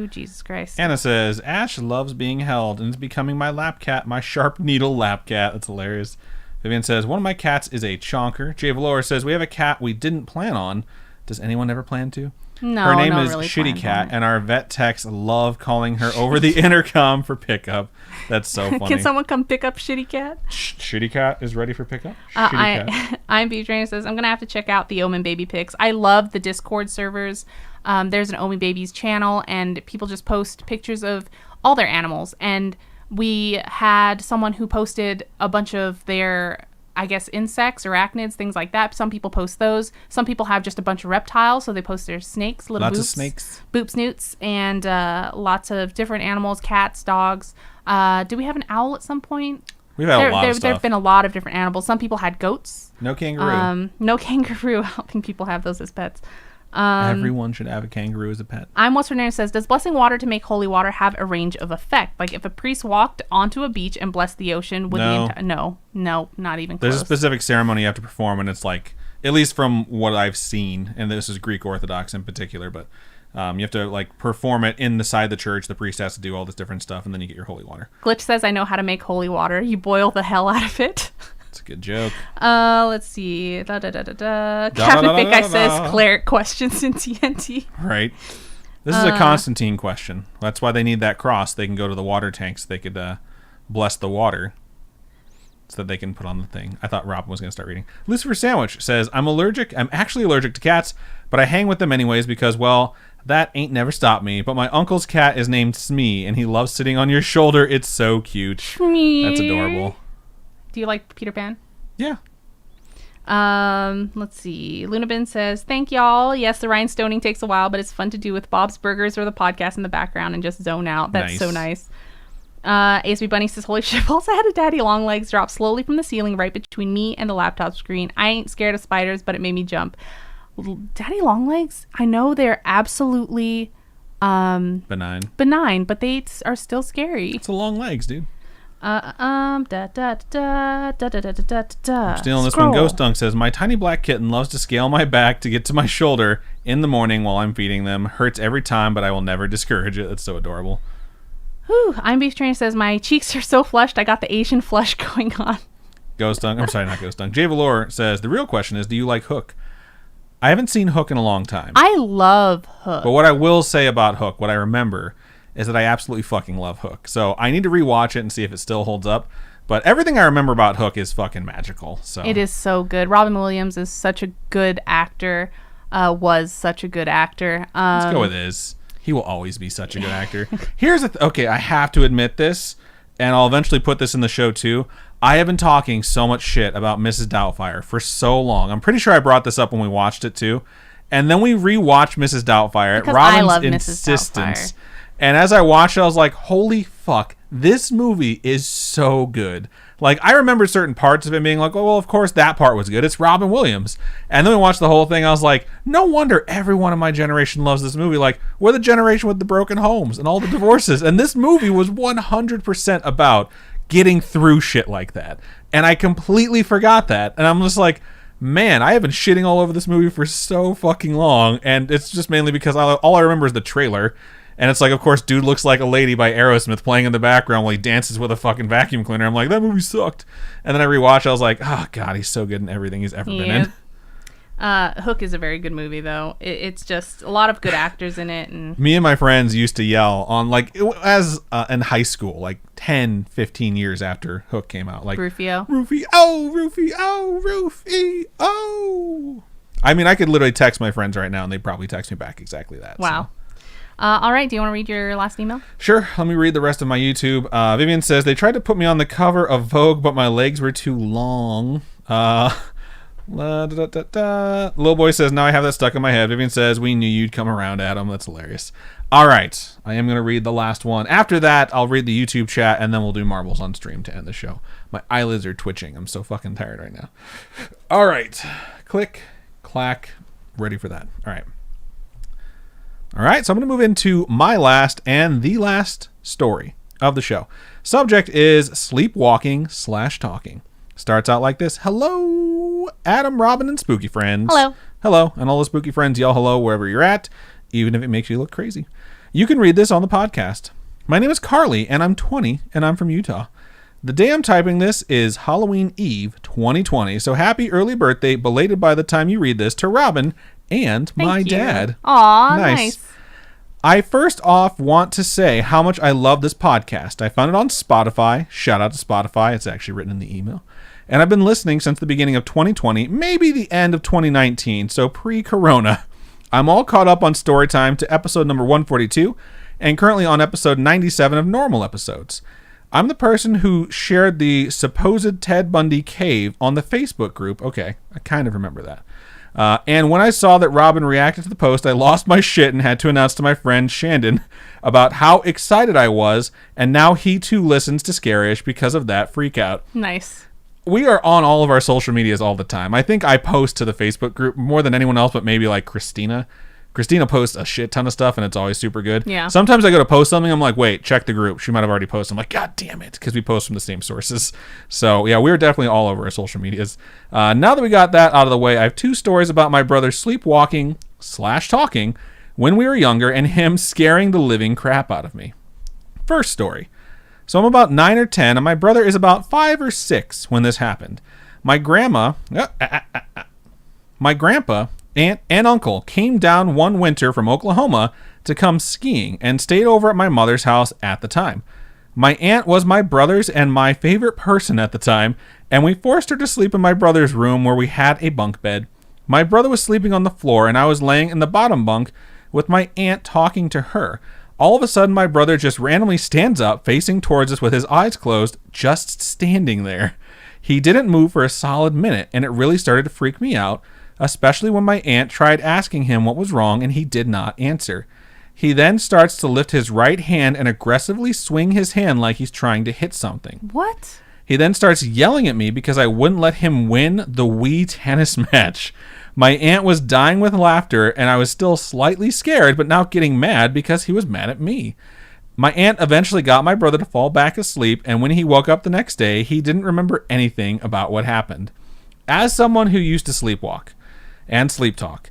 Jesus Christ. Anna says, Ash loves being held and is becoming my lap cat, my sharp needle lap cat. That's hilarious. Vivian says, one of my cats is a chonker. Jay Valor says, we have a cat we didn't plan on. Does anyone ever plan to? No, her name is really Shitty Cat, and our vet techs love calling her over the intercom for pickup. That's so funny. Can someone come pick up Shitty Cat? Shitty Cat is ready for pickup? I'm B Trainer says, I'm going to have to check out the Omen Baby pics. I love the Discord servers. There's an Omen Babies channel, and people just post pictures of all their animals. And We had someone who posted a bunch of their, I guess, insects, arachnids, things like that. Some people post those. Some people have just a bunch of reptiles, so they post their snakes, little Lots boops, of snakes. boop snoots, and lots of different animals, cats, dogs. Do we have an owl at some point? We've had a lot of stuff. There have been a lot of different animals. Some people had goats. No kangaroo. No kangaroo. I don't think people have those as pets. Everyone should have a kangaroo as a pet. I'm What's Her Name says, does blessing water to make holy water have a range of effect? Like if a priest walked onto a beach and blessed the ocean, would no, not even close. There's a specific ceremony you have to perform, and it's like, at least from what I've seen, and this is Greek Orthodox in particular, but you have to like perform it inside the church. The priest has to do all this different stuff, and then you get your holy water. Glitch says, I know how to make holy water. You boil the hell out of it. It's a good joke. Let's see. Captain Thick Guy says, cleric questions in TNT. Right. This is a Constantine question. That's why they need that cross. They can go to the water tank so they could bless the water so that they can put on the thing. I thought Robin was going to start reading. Lucifer Sandwich says, I'm actually allergic to cats, but I hang with them anyways because, well, that ain't never stopped me. But my uncle's cat is named Smee, and he loves sitting on your shoulder. It's so cute. Smee. That's adorable. Do you like Peter Pan? Yeah. Let's see. Lunabin says, thank y'all. Yes, the rhinestoning takes a while, but it's fun to do with Bob's Burgers or the podcast in the background and just zone out. That's so nice. ASB Bunny says, holy shit balls, I had a daddy long legs drop slowly from the ceiling right between me and the laptop screen. I ain't scared of spiders, but it made me jump. Daddy long legs, I know they're absolutely benign, but they are still scary. It's the long legs, dude. I'm stealing this one. Ghost Dunk says, my tiny black kitten loves to scale my back to get to my shoulder in the morning while I'm feeding them. Hurts every time, but I will never discourage it. That's so adorable. Whew. I'm Beef Trainer says, my cheeks are so flushed, I got the Asian flush going on. Ghost Dunk. I'm sorry, not Ghost Dunk. Jay Valor says, the real question is, do you like Hook? I haven't seen Hook in a long time. I love Hook. But what I will say about Hook, what I remember, is that I absolutely fucking love Hook. So I need to rewatch it and see if it still holds up. But everything I remember about Hook is fucking magical. So it is so good. Robin Williams is such a good actor. Was such a good actor. Let's go with is. He will always be such a good actor. Here's okay, I have to admit this, and I'll eventually put this in the show too. I have been talking so much shit about Mrs. Doubtfire for so long. I'm pretty sure I brought this up when we watched it too. And then we rewatched Mrs. Doubtfire at Robin's insistence. And as I watched it, I was like, holy fuck, this movie is so good. Like, I remember certain parts of it being like, oh, well, of course that part was good. It's Robin Williams. And then we watched the whole thing. I was like, no wonder everyone in my generation loves this movie. Like, we're the generation with the broken homes and all the divorces. And this movie was 100% about getting through shit like that. And I completely forgot that. And I'm just like, man, I have been shitting all over this movie for so fucking long. And it's just mainly because all I remember is the trailer. And it's like, of course, Dude Looks Like a Lady by Aerosmith playing in the background while he dances with a fucking vacuum cleaner. I'm like, that movie sucked. And then I rewatched, I was like, oh, God, he's so good in everything he's ever been in. Hook is a very good movie, though. It's just a lot of good actors in it. And me and my friends used to yell on, like, as in high school, like 10, 15 years after Hook came out. Like, Rufio. Rufy, oh, Rufy, oh, Rufy, oh. I mean, I could literally text my friends right now, and they'd probably text me back exactly that. Wow. So. All right. Do you want to read your last email? Sure. Let me read the rest of my YouTube. Vivian says, they tried to put me on the cover of Vogue, but my legs were too long. Little Boy says, now I have that stuck in my head. Vivian says, we knew you'd come around, Adam. That's hilarious. All right. I am going to read the last one. After that, I'll read the YouTube chat, and then we'll do Marbles on stream to end the show. My eyelids are twitching. I'm so fucking tired right now. All right. Click, clack. Ready for that. All right. All right, so I'm going to move into my last and the last story of the show. Subject is sleepwalking/talking. Starts out like this. Hello, Adam, Robin, and spooky friends. Hello. Hello, and all the spooky friends yell hello wherever you're at, even if it makes you look crazy. You can read this on the podcast. My name is Carly, and I'm 20, and I'm from Utah. The day I'm typing this is Halloween Eve 2020, so happy early birthday, belated by the time you read this, to Robin and my dad. Aw, nice. I first off want to say how much I love this podcast. I found it on Spotify. Shout out to Spotify. It's actually written in the email. And I've been listening since the beginning of 2020, maybe the end of 2019, so pre-corona. I'm all caught up on Storytime to episode number 142 and currently on episode 97 of normal episodes. I'm the person who shared the supposed Ted Bundy cave on the Facebook group. Okay, I kind of remember that. And when I saw that Robin reacted to the post, I lost my shit and had to announce to my friend Shandon about how excited I was, and now he too listens to Scaryish because of that freak out. Nice. We are on all of our social medias all the time. I think I post to the Facebook group more than anyone else, but maybe like Christina. Christina posts a shit ton of stuff, and it's always super good. Yeah. Sometimes I go to post something, I'm like, wait, check the group. She might have already posted. I'm like, God damn it, because we post from the same sources. So, yeah, we're definitely all over our social medias. Now that we got that out of the way, I have 2 stories about my brother sleepwalking/talking when we were younger and him scaring the living crap out of me. First story. So I'm about 9 or 10, and my brother is about 5 or 6 when this happened. My grandpa, aunt, and uncle came down one winter from Oklahoma to come skiing and stayed over at my mother's house at the time. My aunt was my brother's and my favorite person at the time, and we forced her to sleep in my brother's room where we had a bunk bed. My brother was sleeping on the floor, and I was laying in the bottom bunk with my aunt talking to her. All of a sudden, my brother just randomly stands up, facing towards us with his eyes closed, just standing there. He didn't move for a solid minute, and it really started to freak me out, especially when my aunt tried asking him what was wrong and he did not answer. He then starts to lift his right hand and aggressively swing his hand like he's trying to hit something. What? He then starts yelling at me because I wouldn't let him win the Wii tennis match. My aunt was dying with laughter, and I was still slightly scared, but now getting mad because he was mad at me. My aunt eventually got my brother to fall back asleep, and when he woke up the next day, he didn't remember anything about what happened. As someone who used to sleepwalk and sleep talk,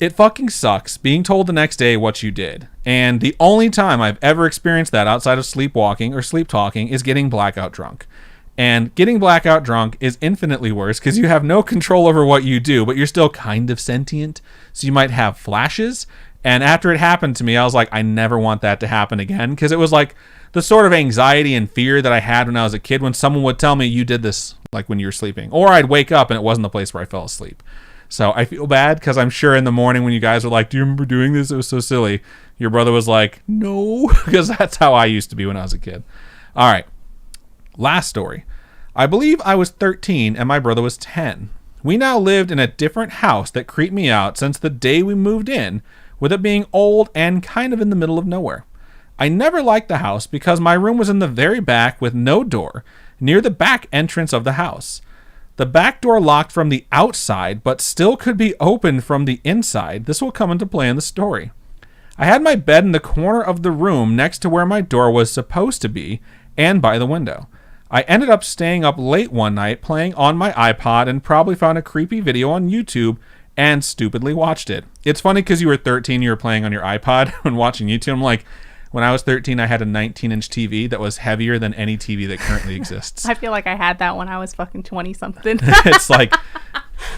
it fucking sucks being told the next day what you did. And the only time I've ever experienced that outside of sleepwalking or sleep talking is getting blackout drunk. And getting blackout drunk is infinitely worse because you have no control over what you do, but you're still kind of sentient. So you might have flashes. And after it happened to me, I was like, I never want that to happen again. Because it was like the sort of anxiety and fear that I had when I was a kid when someone would tell me you did this like when you were sleeping. Or I'd wake up and it wasn't the place where I fell asleep. So I feel bad because I'm sure in the morning when you guys were like, do you remember doing this? It was so silly. Your brother was like, no, because that's how I used to be when I was a kid. All right. Last story. I believe I was 13 and my brother was 10. We now lived in a different house that creeped me out since the day we moved in, with it being old and kind of in the middle of nowhere. I never liked the house because my room was in the very back with no door, near the back entrance of the house. The back door locked from the outside, but still could be opened from the inside. This will come into play in the story. I had my bed in the corner of the room next to where my door was supposed to be, and by the window. I ended up staying up late one night playing on my iPod and probably found a creepy video on YouTube and stupidly watched it. It's funny because you were 13, you were playing on your iPod and watching YouTube. I'm like, when I was 13, I had a 19-inch TV that was heavier than any TV that currently exists. I feel like I had that when I was fucking 20-something. It's like,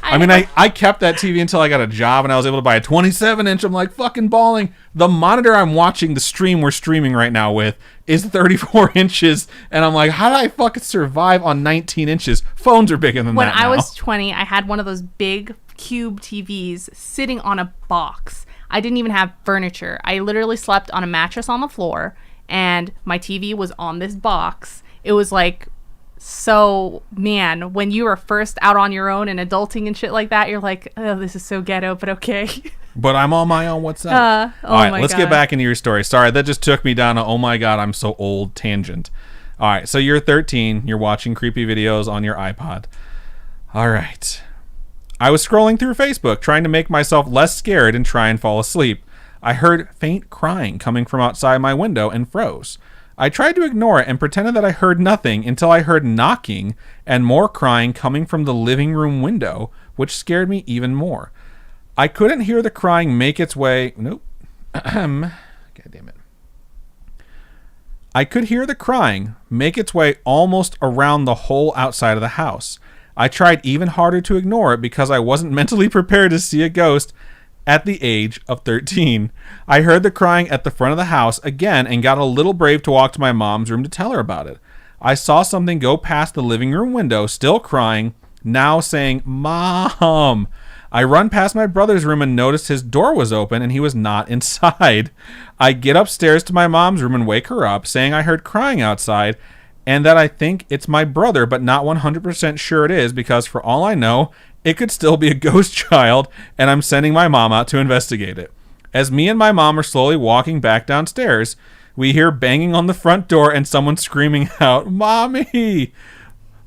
I kept that TV until I got a job and I was able to buy a 27-inch. I'm like fucking bawling. The monitor I'm watching the stream we're streaming right now with is 34 inches. And I'm like, how did I fucking survive on 19 inches? Phones are bigger than when that now. I was 20, I had one of those big cube TVs sitting on a box. I didn't even have furniture. I literally slept on a mattress on the floor and my TV was on this box. It was like, so man, when you were first out on your own and adulting and shit like that, you're like, oh, this is so ghetto, but okay. But I'm on my own. What's up? All right, let's get back into your story. Sorry, that just took me down a, oh my God, I'm so old tangent. All right, so you're 13. You're watching creepy videos on your iPod. All right. I was scrolling through Facebook trying to make myself less scared and try and fall asleep. I heard faint crying coming from outside my window and froze. I tried to ignore it and pretended that I heard nothing until I heard knocking and more crying coming from the living room window, which scared me even more. I couldn't hear the crying make its way... Nope. God damn it. I could hear the crying make its way almost around the whole outside of the house. I tried even harder to ignore it because I wasn't mentally prepared to see a ghost at the age of 13. I heard the crying at the front of the house again and got a little brave to walk to my mom's room to tell her about it. I saw something go past the living room window, still crying, now saying, "Mom." I run past my brother's room and noticed his door was open and he was not inside. I get upstairs to my mom's room and wake her up, saying I heard crying outside, and that I think it's my brother, but not 100% sure it is, because for all I know, it could still be a ghost child, and I'm sending my mom out to investigate it. As me and my mom are slowly walking back downstairs, we hear banging on the front door and someone screaming out, "Mommy!"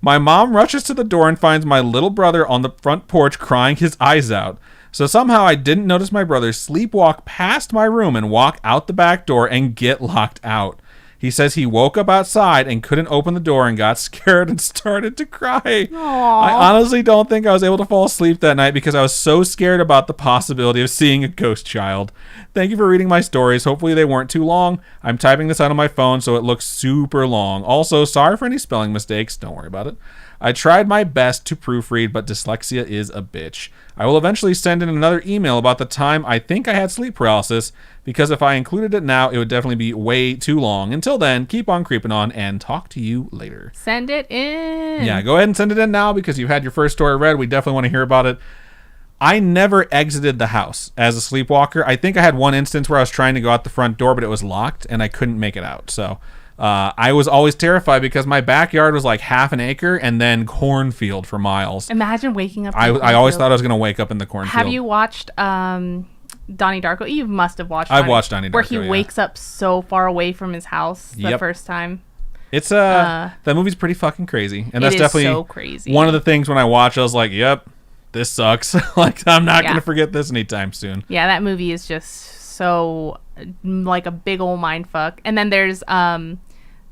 My mom rushes to the door and finds my little brother on the front porch crying his eyes out. So somehow I didn't notice my brother sleepwalk past my room and walk out the back door and get locked out. He says he woke up outside and couldn't open the door and got scared and started to cry. Aww. I honestly don't think I was able to fall asleep that night because I was so scared about the possibility of seeing a ghost child. Thank you for reading my stories. Hopefully they weren't too long. I'm typing this out on my phone so it looks super long. Also, sorry for any spelling mistakes. Don't worry about it. I tried my best to proofread, but dyslexia is a bitch. I will eventually send in another email about the time I think I had sleep paralysis, because if I included it now, it would definitely be way too long. Until then, keep on creeping on, and talk to you later. Send it in. Yeah, go ahead and send it in now, because you've had your first story read. We definitely want to hear about it. I never exited the house as a sleepwalker. I think I had one instance where I was trying to go out the front door, but it was locked, and I couldn't make it out. So I was always terrified because my backyard was like half an acre and then cornfield for miles. Imagine waking up. I always thought I was going to wake up in the cornfield. Have you watched Donnie Darko? You must have watched. I've watched Donnie Darko, where he wakes up so far away from his house the first time. It's that movie's pretty fucking crazy, and that's definitely so crazy. One of the things when I watch, I was like, "Yep, this sucks." Like I'm not going to forget this anytime soon. Yeah, that movie is just so like a big old mind fuck. And then there's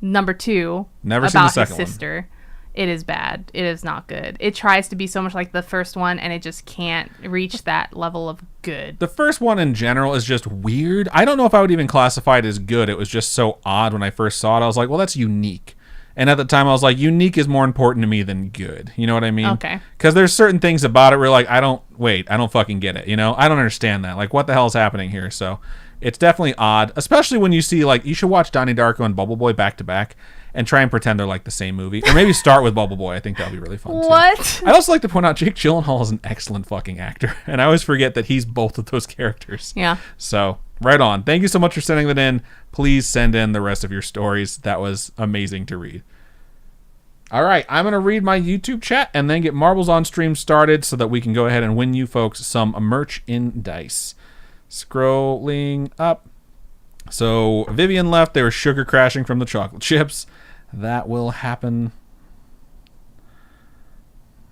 number 2. Never seen the second one. His sister. It is bad. It is not good. It tries to be so much like the first one, and it just can't reach that level of good. The first one in general is just weird. I don't know if I would even classify it as good. It was just so odd when I first saw it. I was like, well, that's unique. And at the time, I was like, unique is more important to me than good. You know what I mean? Okay. Because there's certain things about it where like, I don't fucking get it. You know? I don't understand that. Like, what the hell is happening here? So it's definitely odd, especially when you see, like, you should watch Donnie Darko and Bubble Boy back to back and try and pretend they're like the same movie. Or maybe start with Bubble Boy. I think that would be really fun, too. What? I'd also like to point out Jake Gyllenhaal is an excellent fucking actor. And I always forget that he's both of those characters. Yeah. So, right on. Thank you so much for sending that in. Please send in the rest of your stories. That was amazing to read. All right, I'm going to read my YouTube chat and then get Marbles on Stream started so that we can go ahead and win you folks some merch in dice. Scrolling up. So Vivian left. They were sugar crashing from the chocolate chips. That will happen.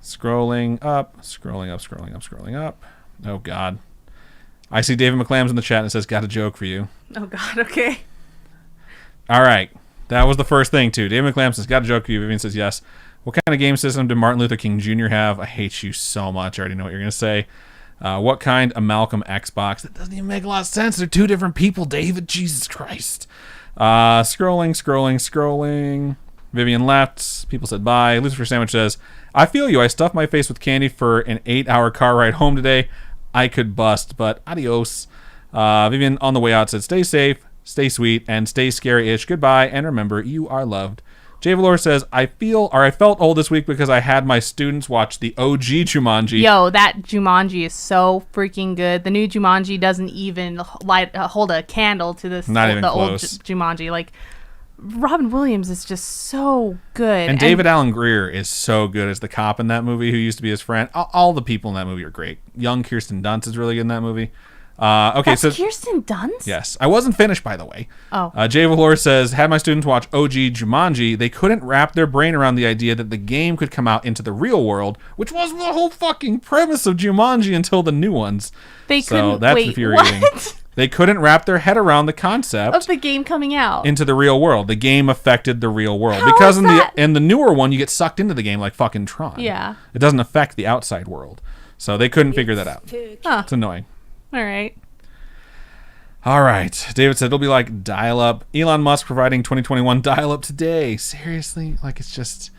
Scrolling up, scrolling up, scrolling up, scrolling up. Oh, God. I see David McClams in the chat and it says, got a joke for you. Oh, God, okay. All right. That was the first thing, too. David McClams says, got a joke for you. Vivian says, yes. What kind of game system did Martin Luther King Jr. have? I hate you so much. I already know what you're going to say. What kind of Malcolm Xbox? That doesn't even make a lot of sense. They're two different people, David. Jesus Christ. Scrolling. Vivian left. People said bye. Lucifer Sandwich says, I feel you. I stuffed my face with candy for an 8-hour car ride home today. I could bust, but adios. Vivian on the way out said, stay safe, stay sweet, and stay scary-ish. Goodbye, and remember, you are loved. Jay Valor says, I felt old this week because I had my students watch the OG Jumanji. Yo, that Jumanji is so freaking good. The new Jumanji doesn't even hold a candle to this. Not even the close. Old Jumanji. Like, Robin Williams is just so good. And David Alan Grier is so good as the cop in that movie who used to be his friend. All the people in that movie are great. Young Kirsten Dunst is really good in that movie. Okay, That's Kirsten Dunst? Yes. I wasn't finished, by the way. Oh. Jay Valor says, had my students watch OG Jumanji, they couldn't wrap their brain around the idea that the game could come out into the real world, which was the whole fucking premise of Jumanji until the new ones. That's infuriating. What? They couldn't wrap their head around the concept of the game coming out into the real world. The game affected the real world. How because is that? in the newer one, you get sucked into the game like fucking Tron. Yeah. It doesn't affect the outside world. So they couldn't figure that out. Huh. It's annoying. All right. David said it'll be like dial-up. Elon Musk providing 2021 dial-up today. Seriously? Like, it's just...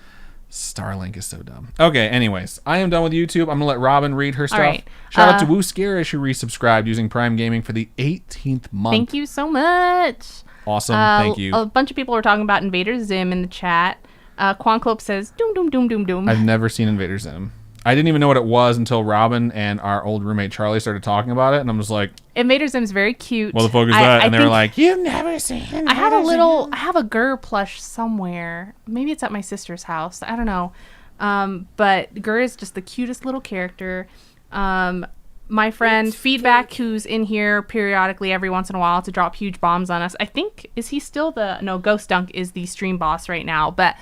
Starlink is so dumb. Okay, anyways. I am done with YouTube. I'm going to let Robin read her stuff. All right. Shout out to Woo Scaryish who resubscribed using Prime Gaming for the 18th month. Thank you so much. Awesome. Thank you. A bunch of people are talking about Invader Zim in the chat. Quanclope says, doom, doom, doom, doom, doom. I've never seen Invader Zim. I didn't even know what it was until Robin and our old roommate Charlie started talking about it, and I'm just like, Invader Zim's very cute. what the fuck is that? And they were like, you've never seen it. I have a Gur plush somewhere. Maybe it's at my sister's house. I don't know. But Gur is just the cutest little character. My friend Feedback, who's in here periodically every once in a while to drop huge bombs on us. I think, is he still Ghost Dunk is the stream boss right now, but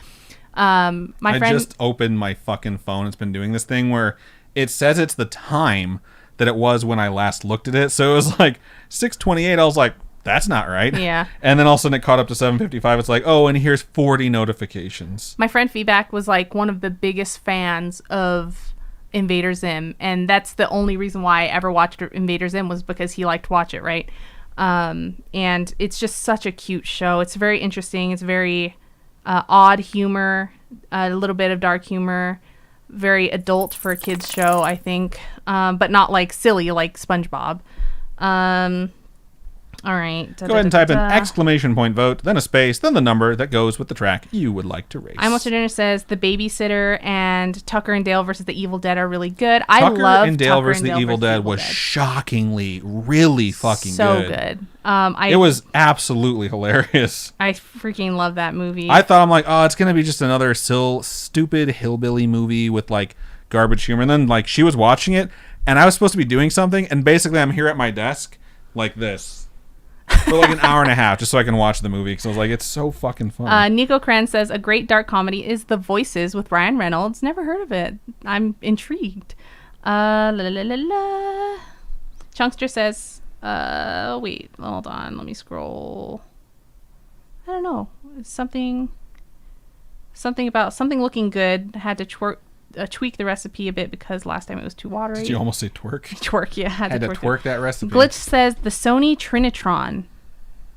my friend... I just opened my fucking phone. It's been doing this thing where it says it's the time that it was when I last looked at it. So it was like 6:28. I was like, that's not right. Yeah. And then all of a sudden it caught up to 7:55. It's like, oh, and here's 40 notifications. My friend Feedback was like one of the biggest fans of Invader Zim, and that's the only reason why I ever watched Invader Zim was because he liked to watch it, right? And it's just such a cute show. It's very interesting. It's very odd humor, a little bit of dark humor, very adult for a kid's show, I think, but not like silly like SpongeBob. All right. Go ahead and type an exclamation point vote, then a space, then the number that goes with the track you would like to race. I'm What's for Dinner says The Babysitter and Tucker and Dale versus the Evil Dead are really good. I love Tucker and Dale versus the Evil Dead was shockingly, really fucking so good. It was absolutely hilarious. I freaking love that movie. I thought, I'm like, oh, it's going to be just another stupid hillbilly movie with like garbage humor. And then like she was watching it and I was supposed to be doing something. And basically I'm here at my desk like this. For like an hour and a half, just so I can watch the movie. Because I was like, it's so fucking fun. Nico Kren says, a great dark comedy is The Voices with Ryan Reynolds. Never heard of it. I'm intrigued. Chunkster says, wait, hold on. Let me scroll. I don't know. It's something about something looking good. I had to tweak the recipe a bit because last time it was too watery. Did you almost say twerk? Twerk, yeah. Had to twerk that recipe. Glitch says the Sony Trinitron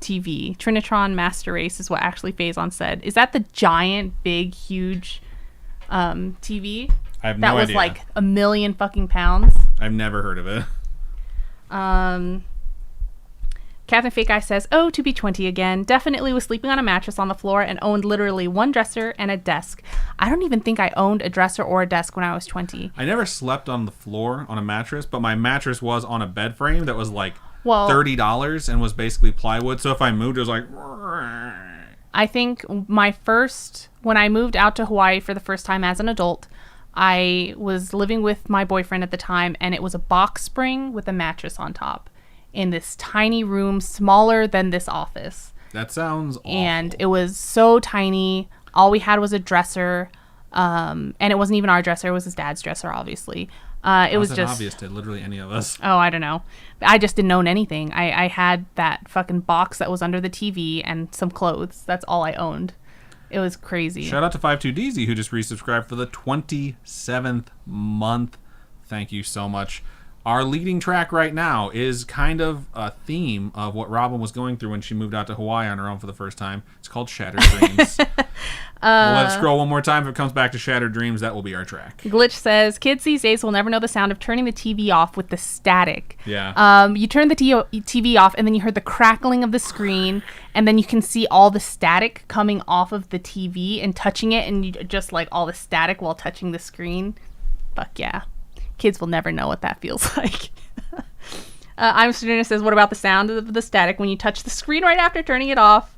TV. Trinitron Master Race is what actually Faison said. Is that the giant, big, huge TV? I have no idea. That was like 1 million fucking pounds. I've never heard of it. Captain Fake Eye says, oh, to be 20 again. Definitely was sleeping on a mattress on the floor and owned literally one dresser and a desk. I don't even think I owned a dresser or a desk when I was 20. I never slept on the floor on a mattress, but my mattress was on a bed frame that was like $30 and was basically plywood. So if I moved, it was like... I think when I moved out to Hawaii for the first time as an adult, I was living with my boyfriend at the time, and it was a box spring with a mattress on top. In this tiny room, smaller than this office. That sounds awful. And it was so tiny. All we had was a dresser. And it wasn't even our dresser. It was his dad's dresser, obviously. It was just obvious to literally any of us. Oh, I don't know. I just didn't own anything. I had that fucking box that was under the TV and some clothes. That's all I owned. It was crazy. Shout out to 52DZ who just resubscribed for the 27th month. Thank you so much. Our leading track right now is kind of a theme of what Robin was going through when she moved out to Hawaii on her own for the first time. It's called Shattered Dreams. We'll let it scroll one more time. If it comes back to Shattered Dreams, that will be our track. Glitch says, kids these days will never know the sound of turning the TV off with the static. Yeah. You turn the TV off, and then you heard the crackling of the screen, and then you can see all the static coming off of the TV and touching it, and you just like all the static while touching the screen. Fuck yeah. Kids will never know what that feels like. I'm Student says, what about the sound of the static when you touch the screen right after turning it off?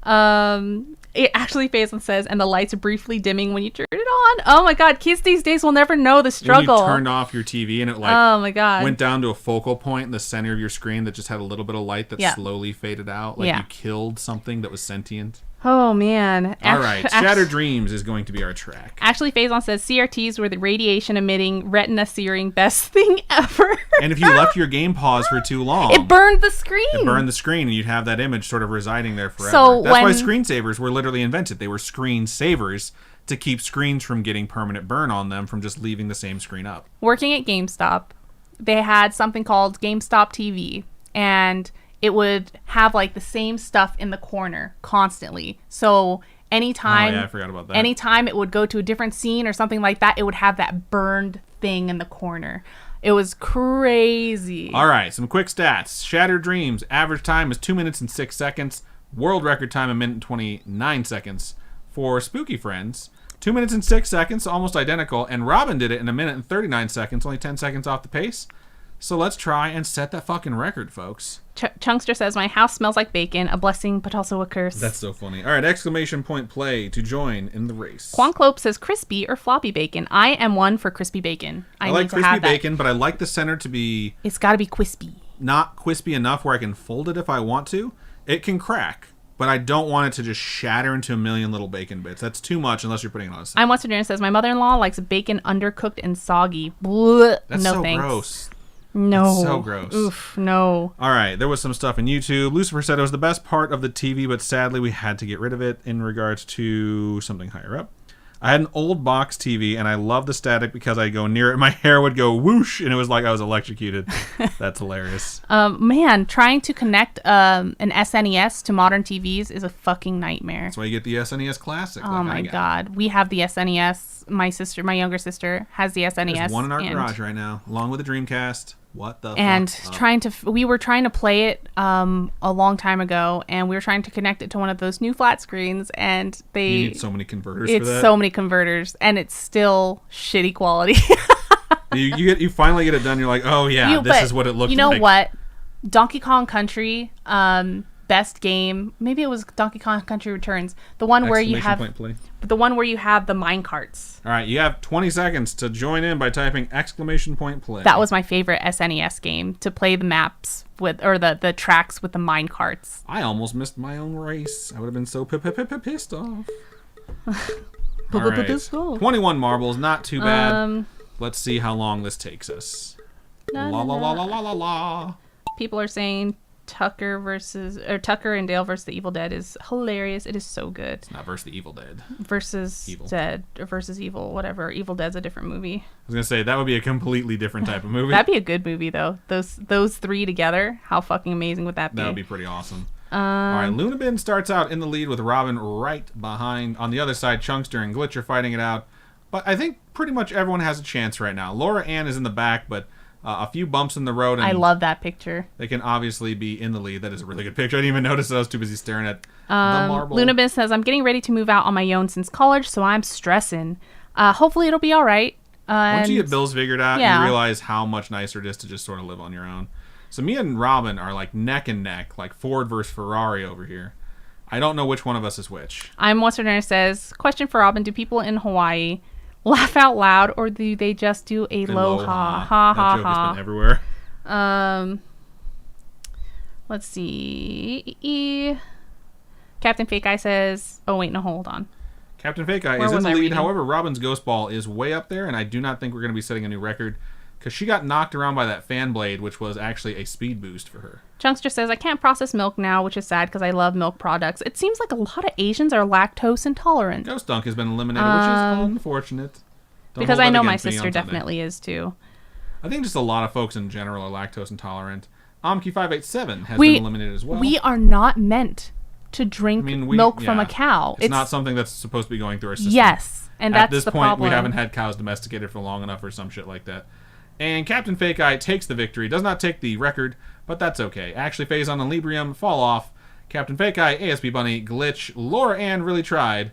It actually Faison says, and the lights briefly dimming when you turn it on. Oh my god, kids these days will never know the struggle. When you turned off your TV and it like oh my god went down to a focal point in the center of your screen that just had a little bit of light that slowly faded out. Like you killed something that was sentient. Oh, man. All right. Shattered Dreams is going to be our track. Actually, Faison says CRTs were the radiation-emitting, retina-searing best thing ever. And if you left your game paused for too long... It burned the screen. It burned the screen, and you'd have that image sort of residing there forever. That's why screensavers were literally invented. They were screensavers to keep screens from getting permanent burn on them from just leaving the same screen up. Working at GameStop, they had something called GameStop TV, and... it would have like the same stuff in the corner constantly. So anytime, I forgot about that. Anytime it would go to a different scene or something like that, it would have that burned thing in the corner. It was crazy. All right, some quick stats. Shattered Dreams, average time is 2 minutes and 6 seconds. World record time, 1 minute and 29 seconds. For Spooky Friends, 2 minutes and 6 seconds, almost identical. And Robin did it in 1 minute and 39 seconds, only 10 seconds off the pace. So let's try and set that fucking record, folks. Chunkster says, my house smells like bacon, a blessing but also a curse. That's so funny. All right, exclamation point play to join in the race. Quanclope says crispy or floppy bacon. I am one for crispy bacon. I like crispy bacon, but I like the center to be... It's got to be crispy. Not crispy enough where I can fold it if I want to. It can crack, but I don't want it to just shatter into a million little bacon bits. That's too much unless you're putting it on a sandwich. I'm Western says, my mother-in-law likes bacon undercooked and soggy. Blech. That's no so thanks. gross. No. That's so gross. Oof, no. All right, there was some stuff in YouTube. Lucifer said it was the best part of the TV, but sadly we had to get rid of it in regards to something higher up. I had an old box TV, and I loved the static because I'd go near it, my hair would go whoosh, and it was like I was electrocuted. That's hilarious. Man, trying to connect an SNES to modern TVs is a fucking nightmare. That's why you get the SNES Classic. Oh my god. We have the SNES. My younger sister, has the SNES. There's one in our garage right now, along with the Dreamcast. What the and fuck? We were trying to play it a long time ago, and we were trying to connect it to one of those new flat screens, and you need so many converters for that. It's so many converters, and it's still shitty quality. you finally get it done. You're like, oh yeah, this is what it looks like. You know what? Donkey Kong Country, best game. Maybe it was Donkey Kong Country Returns. The one where you have the mine carts. All right, you have 20 seconds to join in by typing exclamation point play. That was my favorite SNES game, to play the maps with, or the tracks with the mine carts. I almost missed my own race. I would have been so pissed off. All right. 21 marbles, not too bad. Let's see how long this takes us. La la la la la la la. People are saying Tucker and Dale versus the Evil Dead is hilarious. It is so good. It's not versus the Evil Dead. Versus Evil. Dead or versus Evil, whatever. Evil Dead's a different movie. I was gonna say that would be a completely different type of movie. That'd be a good movie though. Those three together, how fucking amazing would that be? That would be pretty awesome. All right, Lunabin starts out in the lead with Robin right behind. On the other side, Chunkster and Glitch are fighting it out. But I think pretty much everyone has a chance right now. Laura Ann is in the back, but a few bumps in the road. And I love that picture. They can obviously be in the lead. That is a really good picture. I didn't even notice it. I was too busy staring at the marble. Lunabin says, I'm getting ready to move out on my own since college, so I'm stressing. Hopefully it'll be all right. Once you get bills figured out, you realize how much nicer it is to just sort of live on your own. So me and Robin are like neck and neck, like Ford versus Ferrari over here. I don't know which one of us is which. I'm Westerner says, question for Robin, do people in Hawaii laugh out loud, or do they just do a low ha ha ha ha? That joke has been everywhere. Let's see. Captain Fake Eye says, oh wait, no, hold on. Captain Fake Eye is in the lead. However, Robin's Ghost Ball is way up there, and I do not think we're going to be setting a new record because she got knocked around by that fan blade, which was actually a speed boost for her. Chunkster says, I can't process milk now, which is sad because I love milk products. It seems like a lot of Asians are lactose intolerant. Ghost Dunk has been eliminated, which is unfortunate. Because I know my sister definitely is too. I think just a lot of folks in general are lactose intolerant. Amki587 has been eliminated as well. We are not meant to drink milk from a cow. It's not something that's supposed to be going through our system. Yes, and that's the At this point, problem. we haven't had cows domesticated for long enough or some shit like that. And Captain Fake Eye takes the victory. Does not take the record, but that's okay. Ashley Faison and Librium fall off. Captain Fake Eye, ASB Bunny, Glitch, Laura Ann really tried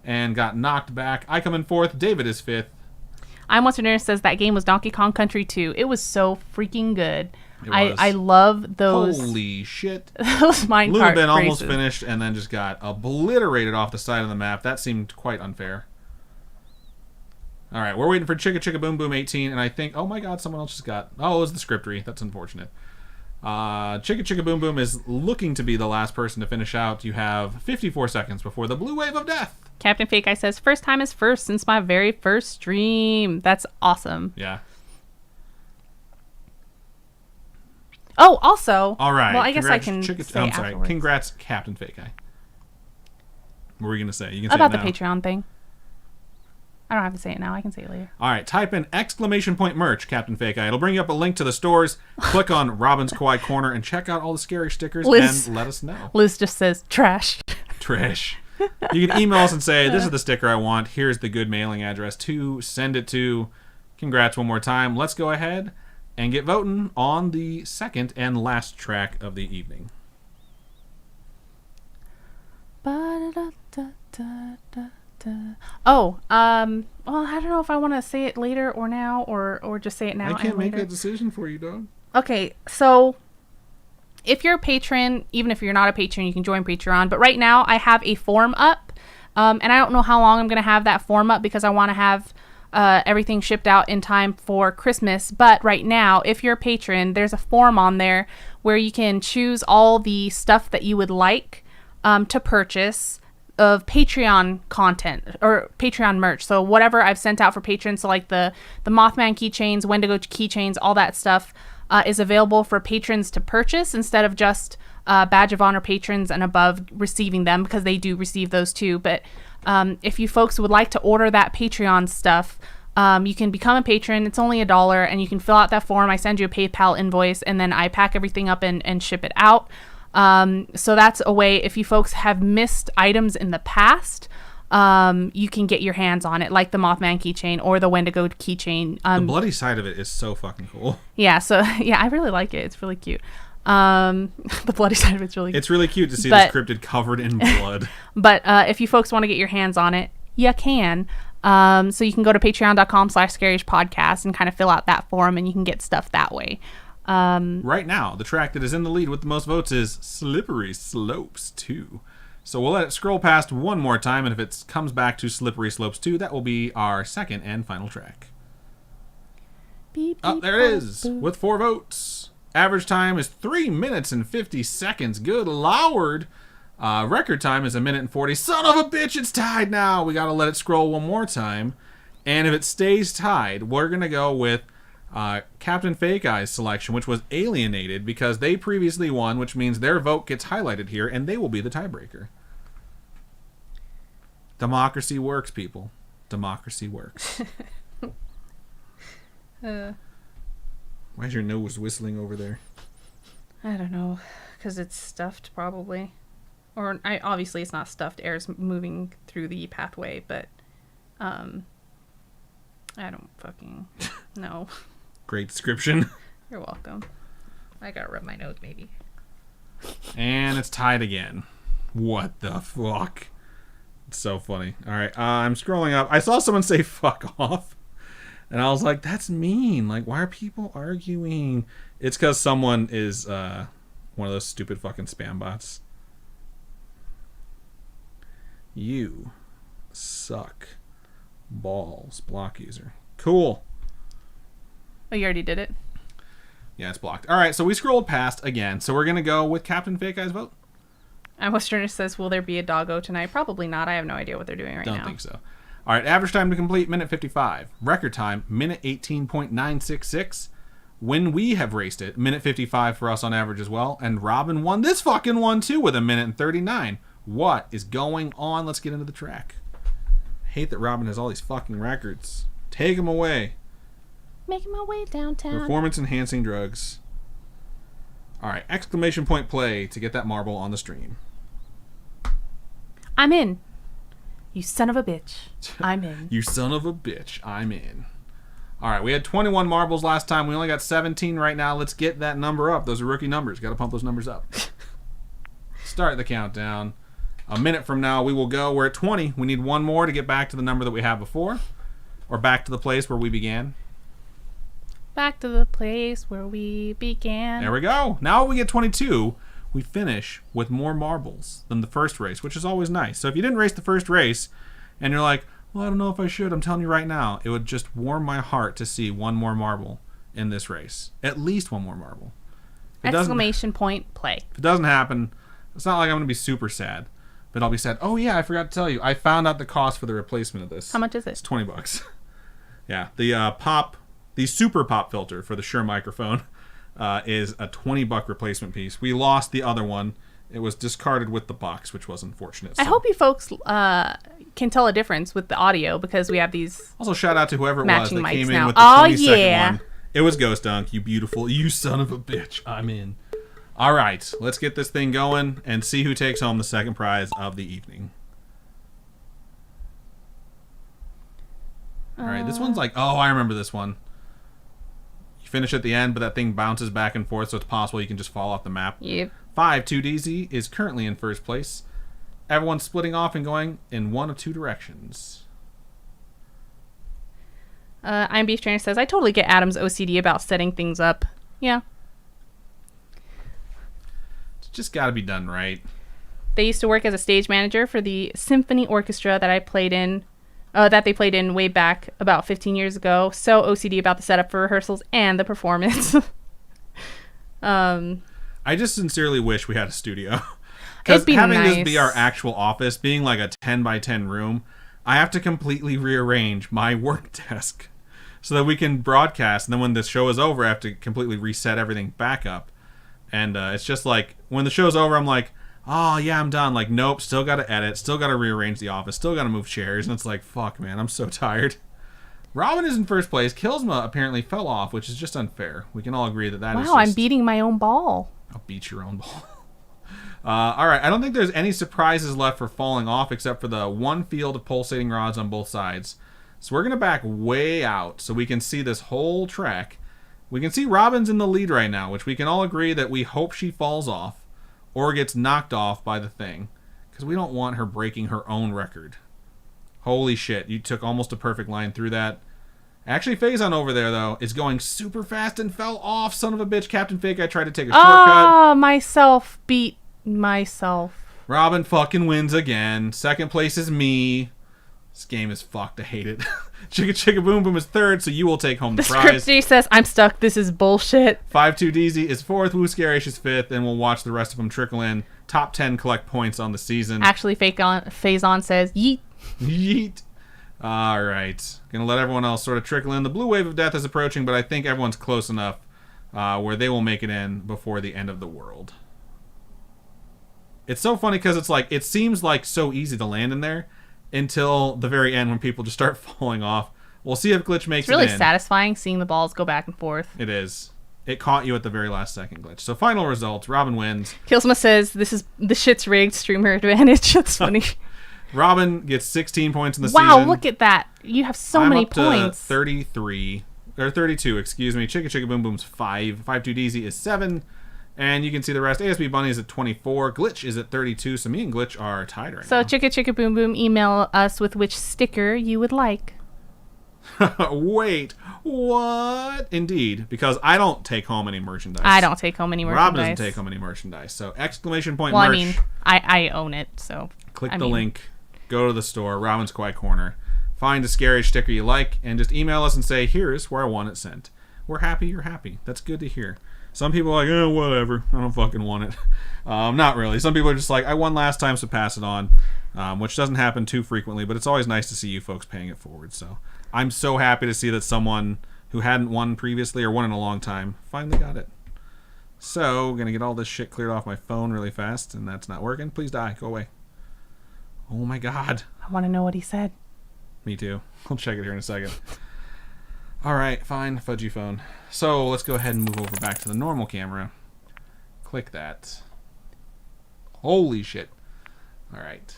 and got knocked back. I come in fourth. David is fifth. I'm What's Your Nurse says that game was Donkey Kong Country 2. It was so freaking good. It was. I love those. Holy shit. Those minecart Lunabin almost finished and then just got obliterated off the side of the map. That seemed quite unfair. All right, we're waiting for Chicka Chicka Boom Boom 18, and I think, oh my god, someone else just got, oh, it was the scriptery. That's unfortunate. Chicka Chicka Boom Boom is looking to be the last person to finish out. You have 54 seconds before the blue wave of death. Captain Fake Eye says, first time is first since my very first stream. That's awesome. Yeah. Oh, also. All right. Well, I guess I can say I'm sorry. afterwards. Congrats, Captain Fake Eye. What were you going to say? You can say about it now. The Patreon thing. I don't have to say it now. I can say it later. All right. Type in exclamation point merch, Captain Fake Eye. It'll bring you up a link to the stores. Click on Robin's Kawaii Corner and check out all the scary stickers and let us know. Liz just says trash. Trash. You can email us and say, this is the sticker I want. Here's the good mailing address to send it to. Congrats one more time. Let's go ahead and get voting on the second and last track of the evening. Well, I don't know if I want to say it later or now or just say it now. I can't make later. that decision for you, dog. Okay, so if you're a patron, even if you're not a patron, you can join Patreon. But right now, I have a form up, and I don't know how long I'm going to have that form up because I want to have everything shipped out in time for Christmas. But right now, if you're a patron, there's a form on there where you can choose all the stuff that you would like to purchase of Patreon content or Patreon merch. So whatever I've sent out for patrons, so like the Mothman keychains, Wendigo keychains, all that stuff is available for patrons to purchase instead of just Badge of Honor patrons and above receiving them, because they do receive those too. But if you folks would like to order that Patreon stuff, you can become a patron. It's only $1, and you can fill out that form. I send you a PayPal invoice, and then I pack everything up and ship it out. So that's a way, if you folks have missed items in the past, you can get your hands on it, like the Mothman keychain or the Wendigo keychain. The bloody side of it is so fucking cool. Yeah, so yeah, I really like it. It's really cute. The bloody side of it's really cute. It's really cute to see this cryptid covered in blood. But if you folks want to get your hands on it, you can. So you can go to patreon.com/Scaryish Podcast and kind of fill out that form, and you can get stuff that way. Right now, the track that is in the lead with the most votes is Slippery Slopes 2. So we'll let it scroll past one more time, and if it comes back to Slippery Slopes 2, that will be our second and final track. Beep, Oh, beep, there it is, with 4 votes. Average time is 3 minutes and 50 seconds. Good lord. Record time is 1 minute and 40. Son of a bitch, it's tied now. We gotta let it scroll one more time. And if it stays tied, we're gonna go with Captain Fake Eye's selection, which was alienated because they previously won, which means their vote gets highlighted here, and they will be the tiebreaker. Democracy works, people. Democracy works. Why's your nose whistling over there? I don't know, because it's stuffed probably. Or obviously it's not stuffed. Air's moving through the pathway, but I don't fucking know. Great description. You're welcome. I gotta rub my nose, maybe. And it's tied again. What the fuck? It's so funny. All right, I'm scrolling up. I saw someone say "fuck off," and I was like, "That's mean. Like, why are people arguing?" It's because someone is one of those stupid fucking spam bots. You suck balls. Block user. Cool. Oh, you already did it? Yeah, it's blocked. All right, so we scrolled past again. So we're going to go with Captain Fake Eye's vote. Westerner says, will there be a doggo tonight? Probably not. I have no idea what they're doing right now. Don't think so. All right, average time to complete, minute 55. Record time, minute 18.966. When we have raced it, minute 55 for us on average as well. And Robin won this fucking one, too, with 1 minute and 39. What is going on? Let's get into the track. I hate that Robin has all these fucking records. Take them away. Making my way downtown. Performance-enhancing drugs. All right, exclamation point play to get that marble on the stream. I'm in. You son of a bitch. I'm in. You son of a bitch. I'm in. All right, we had 21 marbles last time. We only got 17 right now. Let's get that number up. Those are rookie numbers. Got to pump those numbers up. Start the countdown. A minute from now, we will go. We're at 20. We need one more to get back to the number that we had before. Or back to the place where we began. Back to the place where we began. There we go. Now we get 22. We finish with more marbles than the first race, which is always nice. So if you didn't race the first race and you're like, well, I don't know if I should. I'm telling you right now, it would just warm my heart to see one more marble in this race. At least one more marble. Exclamation point play. If it doesn't happen, it's not like I'm going to be super sad. But I'll be sad. Oh, yeah, I forgot to tell you. I found out the cost for the replacement of this. How much is it? It's $20. Yeah. The super pop filter for the Shure microphone is a $20 replacement piece. We lost the other one. It was discarded with the box, which was unfortunate. I hope you folks can tell a difference with the audio because we have these. Also, shout out to whoever it was that came in with the 22nd one. It was Ghost Dunk, you beautiful, you son of a bitch. I'm in. All right, let's get this thing going and see who takes home the second prize of the evening. All right, this one's like, oh, I remember this one. You finish at the end, but that thing bounces back and forth, so it's possible you can just fall off the map. Yep. 5-2DZ is currently in first place. everyone's splitting off and going in one of two directions. I'm Beef Trainer says, I totally get Adam's OCD about setting things up. Yeah. It's just got to be done right. They used to work as a stage manager for the symphony orchestra that I played in, that they played in way back about 15 years ago. So OCD about the setup for rehearsals and the performance. I just sincerely wish we had a studio. Because having this be our actual office, being like a 10 by 10 room, I have to completely rearrange my work desk so that we can broadcast. And then when the show is over, I have to completely reset everything back up. And it's just like, when the show's over, I'm like, oh, yeah, I'm done. Like, nope, still got to edit, still got to rearrange the office, still got to move chairs. And it's like, fuck, man, I'm so tired. Robin is in first place. Kilsma apparently fell off, which is just unfair. We can all agree that is just... Wow, I'm beating my own ball. I'll beat your own ball. All right, I don't think there's any surprises left for falling off except for the one field of pulsating rods on both sides. So we're going to back way out so we can see this whole track. We can see Robin's in the lead right now, which we can all agree that we hope she falls off or gets knocked off by the thing because we don't want her breaking her own record. Holy shit, you took almost a perfect line through that. Actually, Faison over there, though, is going super fast and fell off. Son of a bitch, Captain Fake. I tried to take a shortcut. Oh, myself beat myself. Robin fucking wins again. Second place is me. This game is fucked. I hate it. Chicka Chicka Boom Boom is third, so you will take home the prize. The script says, I'm stuck. This is bullshit. 5-2 DZ is fourth. Woo Scaryish is fifth, and we'll watch the rest of them trickle in. Top 10 collect points on the season. Actually, Faison says, yeet. Yeet. All right. Gonna let everyone else sort of trickle in. The blue wave of death is approaching, but I think everyone's close enough where they will make it in before the end of the world. It's so funny because it's like, it seems like so easy to land in there until the very end when people just start falling off. We'll see if Glitch makes it in. It's really satisfying seeing the balls go back and forth. It is. It caught you at the very last second, Glitch. So final results, Robin wins. Kilsma says, the shit's rigged, streamer advantage. That's funny. Robin gets 16 points in the season. Wow, look at that. You have so many up points. To 33, or 32, excuse me. Chicka Chicka Boom Boom's 5. 5-2 DZ is 7. And you can see the rest. ASB Bunny is at 24. Glitch is at 32. So me and Glitch are tied right now. So Chicka Chicka Boom Boom, email us with which sticker you would like. Wait, what? Indeed, because I don't take home any merchandise. I don't take home any merchandise. Rob doesn't take home any merchandise. So exclamation point merch. Well, I mean, I own it, so. Click the link. Go to the store, Robin's Quiet Corner. Find a Scaryish sticker you like, and just email us and say, here's where I want it sent. We're happy you're happy. That's good to hear. Some people are like, oh, whatever. I don't fucking want it. Not really. Some people are just like, I won last time, so pass it on. Which doesn't happen too frequently, but it's always nice to see you folks paying it forward. So I'm so happy to see that someone who hadn't won previously or won in a long time finally got it. So, going to get all this shit cleared off my phone really fast, and that's not working. Please die. Go away. Oh my god. I want to know what he said. Me too. I'll check it here in a second. Alright, fine. Fudgy phone. So, let's go ahead and move over back to the normal camera. Click that. Holy shit. Alright.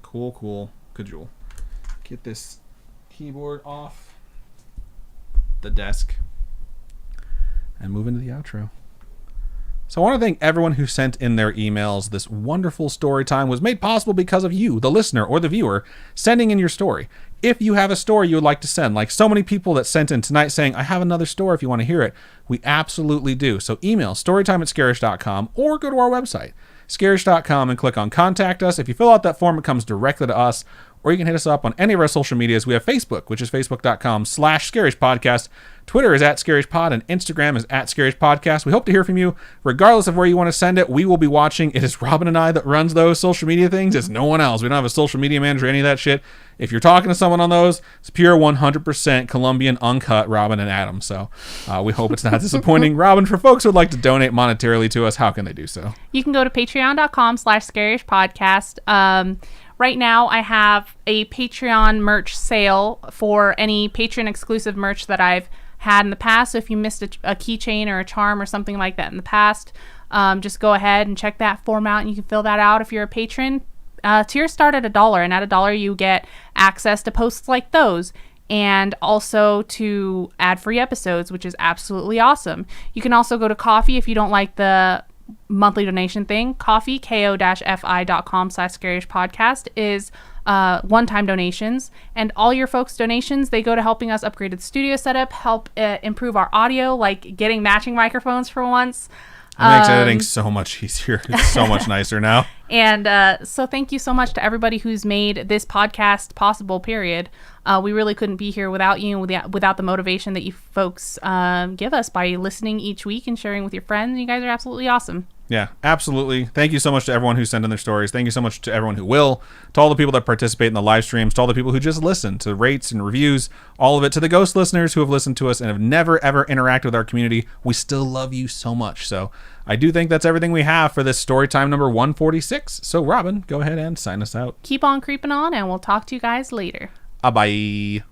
Cool. Cajole. Get this keyboard off the desk. And move into the outro. So I want to thank everyone who sent in their emails. This wonderful story time was made possible because of you, the listener or the viewer, sending in your story. If you have a story you would like to send, like so many people that sent in tonight saying, I have another story if you want to hear it, we absolutely do. So email storytime@scaryish.com or go to our website, scaryish.com, and click on Contact Us. If you fill out that form, it comes directly to us. Or you can hit us up on any of our social medias. We have Facebook, which is facebook.com/Scaryish Podcast. Twitter is @ScarishPod, and Instagram is @Scaryish Podcast. We hope to hear from you, regardless of where you want to send it. We will be watching. It is Robin and I that runs those social media things. It's no one else. We don't have a social media manager or any of that shit. If you're talking to someone on those, it's pure 100% Colombian uncut Robin and Adam. So we hope it's not disappointing. Robin, for folks who would like to donate monetarily to us, how can they do so? You can go to patreon.com/Scaryish Podcast. Right now, I have a Patreon merch sale for any patron-exclusive merch that I've had in the past. So if you missed a keychain or a charm or something like that in the past, just go ahead and check that form out, and you can fill that out if you're a patron. Tiers start at $1, and at $1 you get access to posts like those, and also to ad-free episodes, which is absolutely awesome. You can also go to Coffee if you don't like the monthly donation thing. Coffee, ko-fi.com/Scaryish Podcast is one-time donations, and all your folks' donations, they go to helping us upgrade the studio setup, help improve our audio, like getting matching microphones for once. It makes editing so much easier. It's so much nicer now. And so thank you so much to everybody who's made this podcast possible, period. We really couldn't be here without you and without the motivation that you folks give us by listening each week and sharing with your friends. You guys are absolutely awesome. Yeah, absolutely. Thank you so much to everyone who sent in their stories. Thank you so much to everyone who will, to all the people that participate in the live streams, to all the people who just listen, to rates and reviews, all of it, to the ghost listeners who have listened to us and have never, ever interacted with our community. We still love you so much. So I do think that's everything we have for this Storytime number 146. So Robin, go ahead and sign us out. Keep on creeping on, and we'll talk to you guys later. Bye.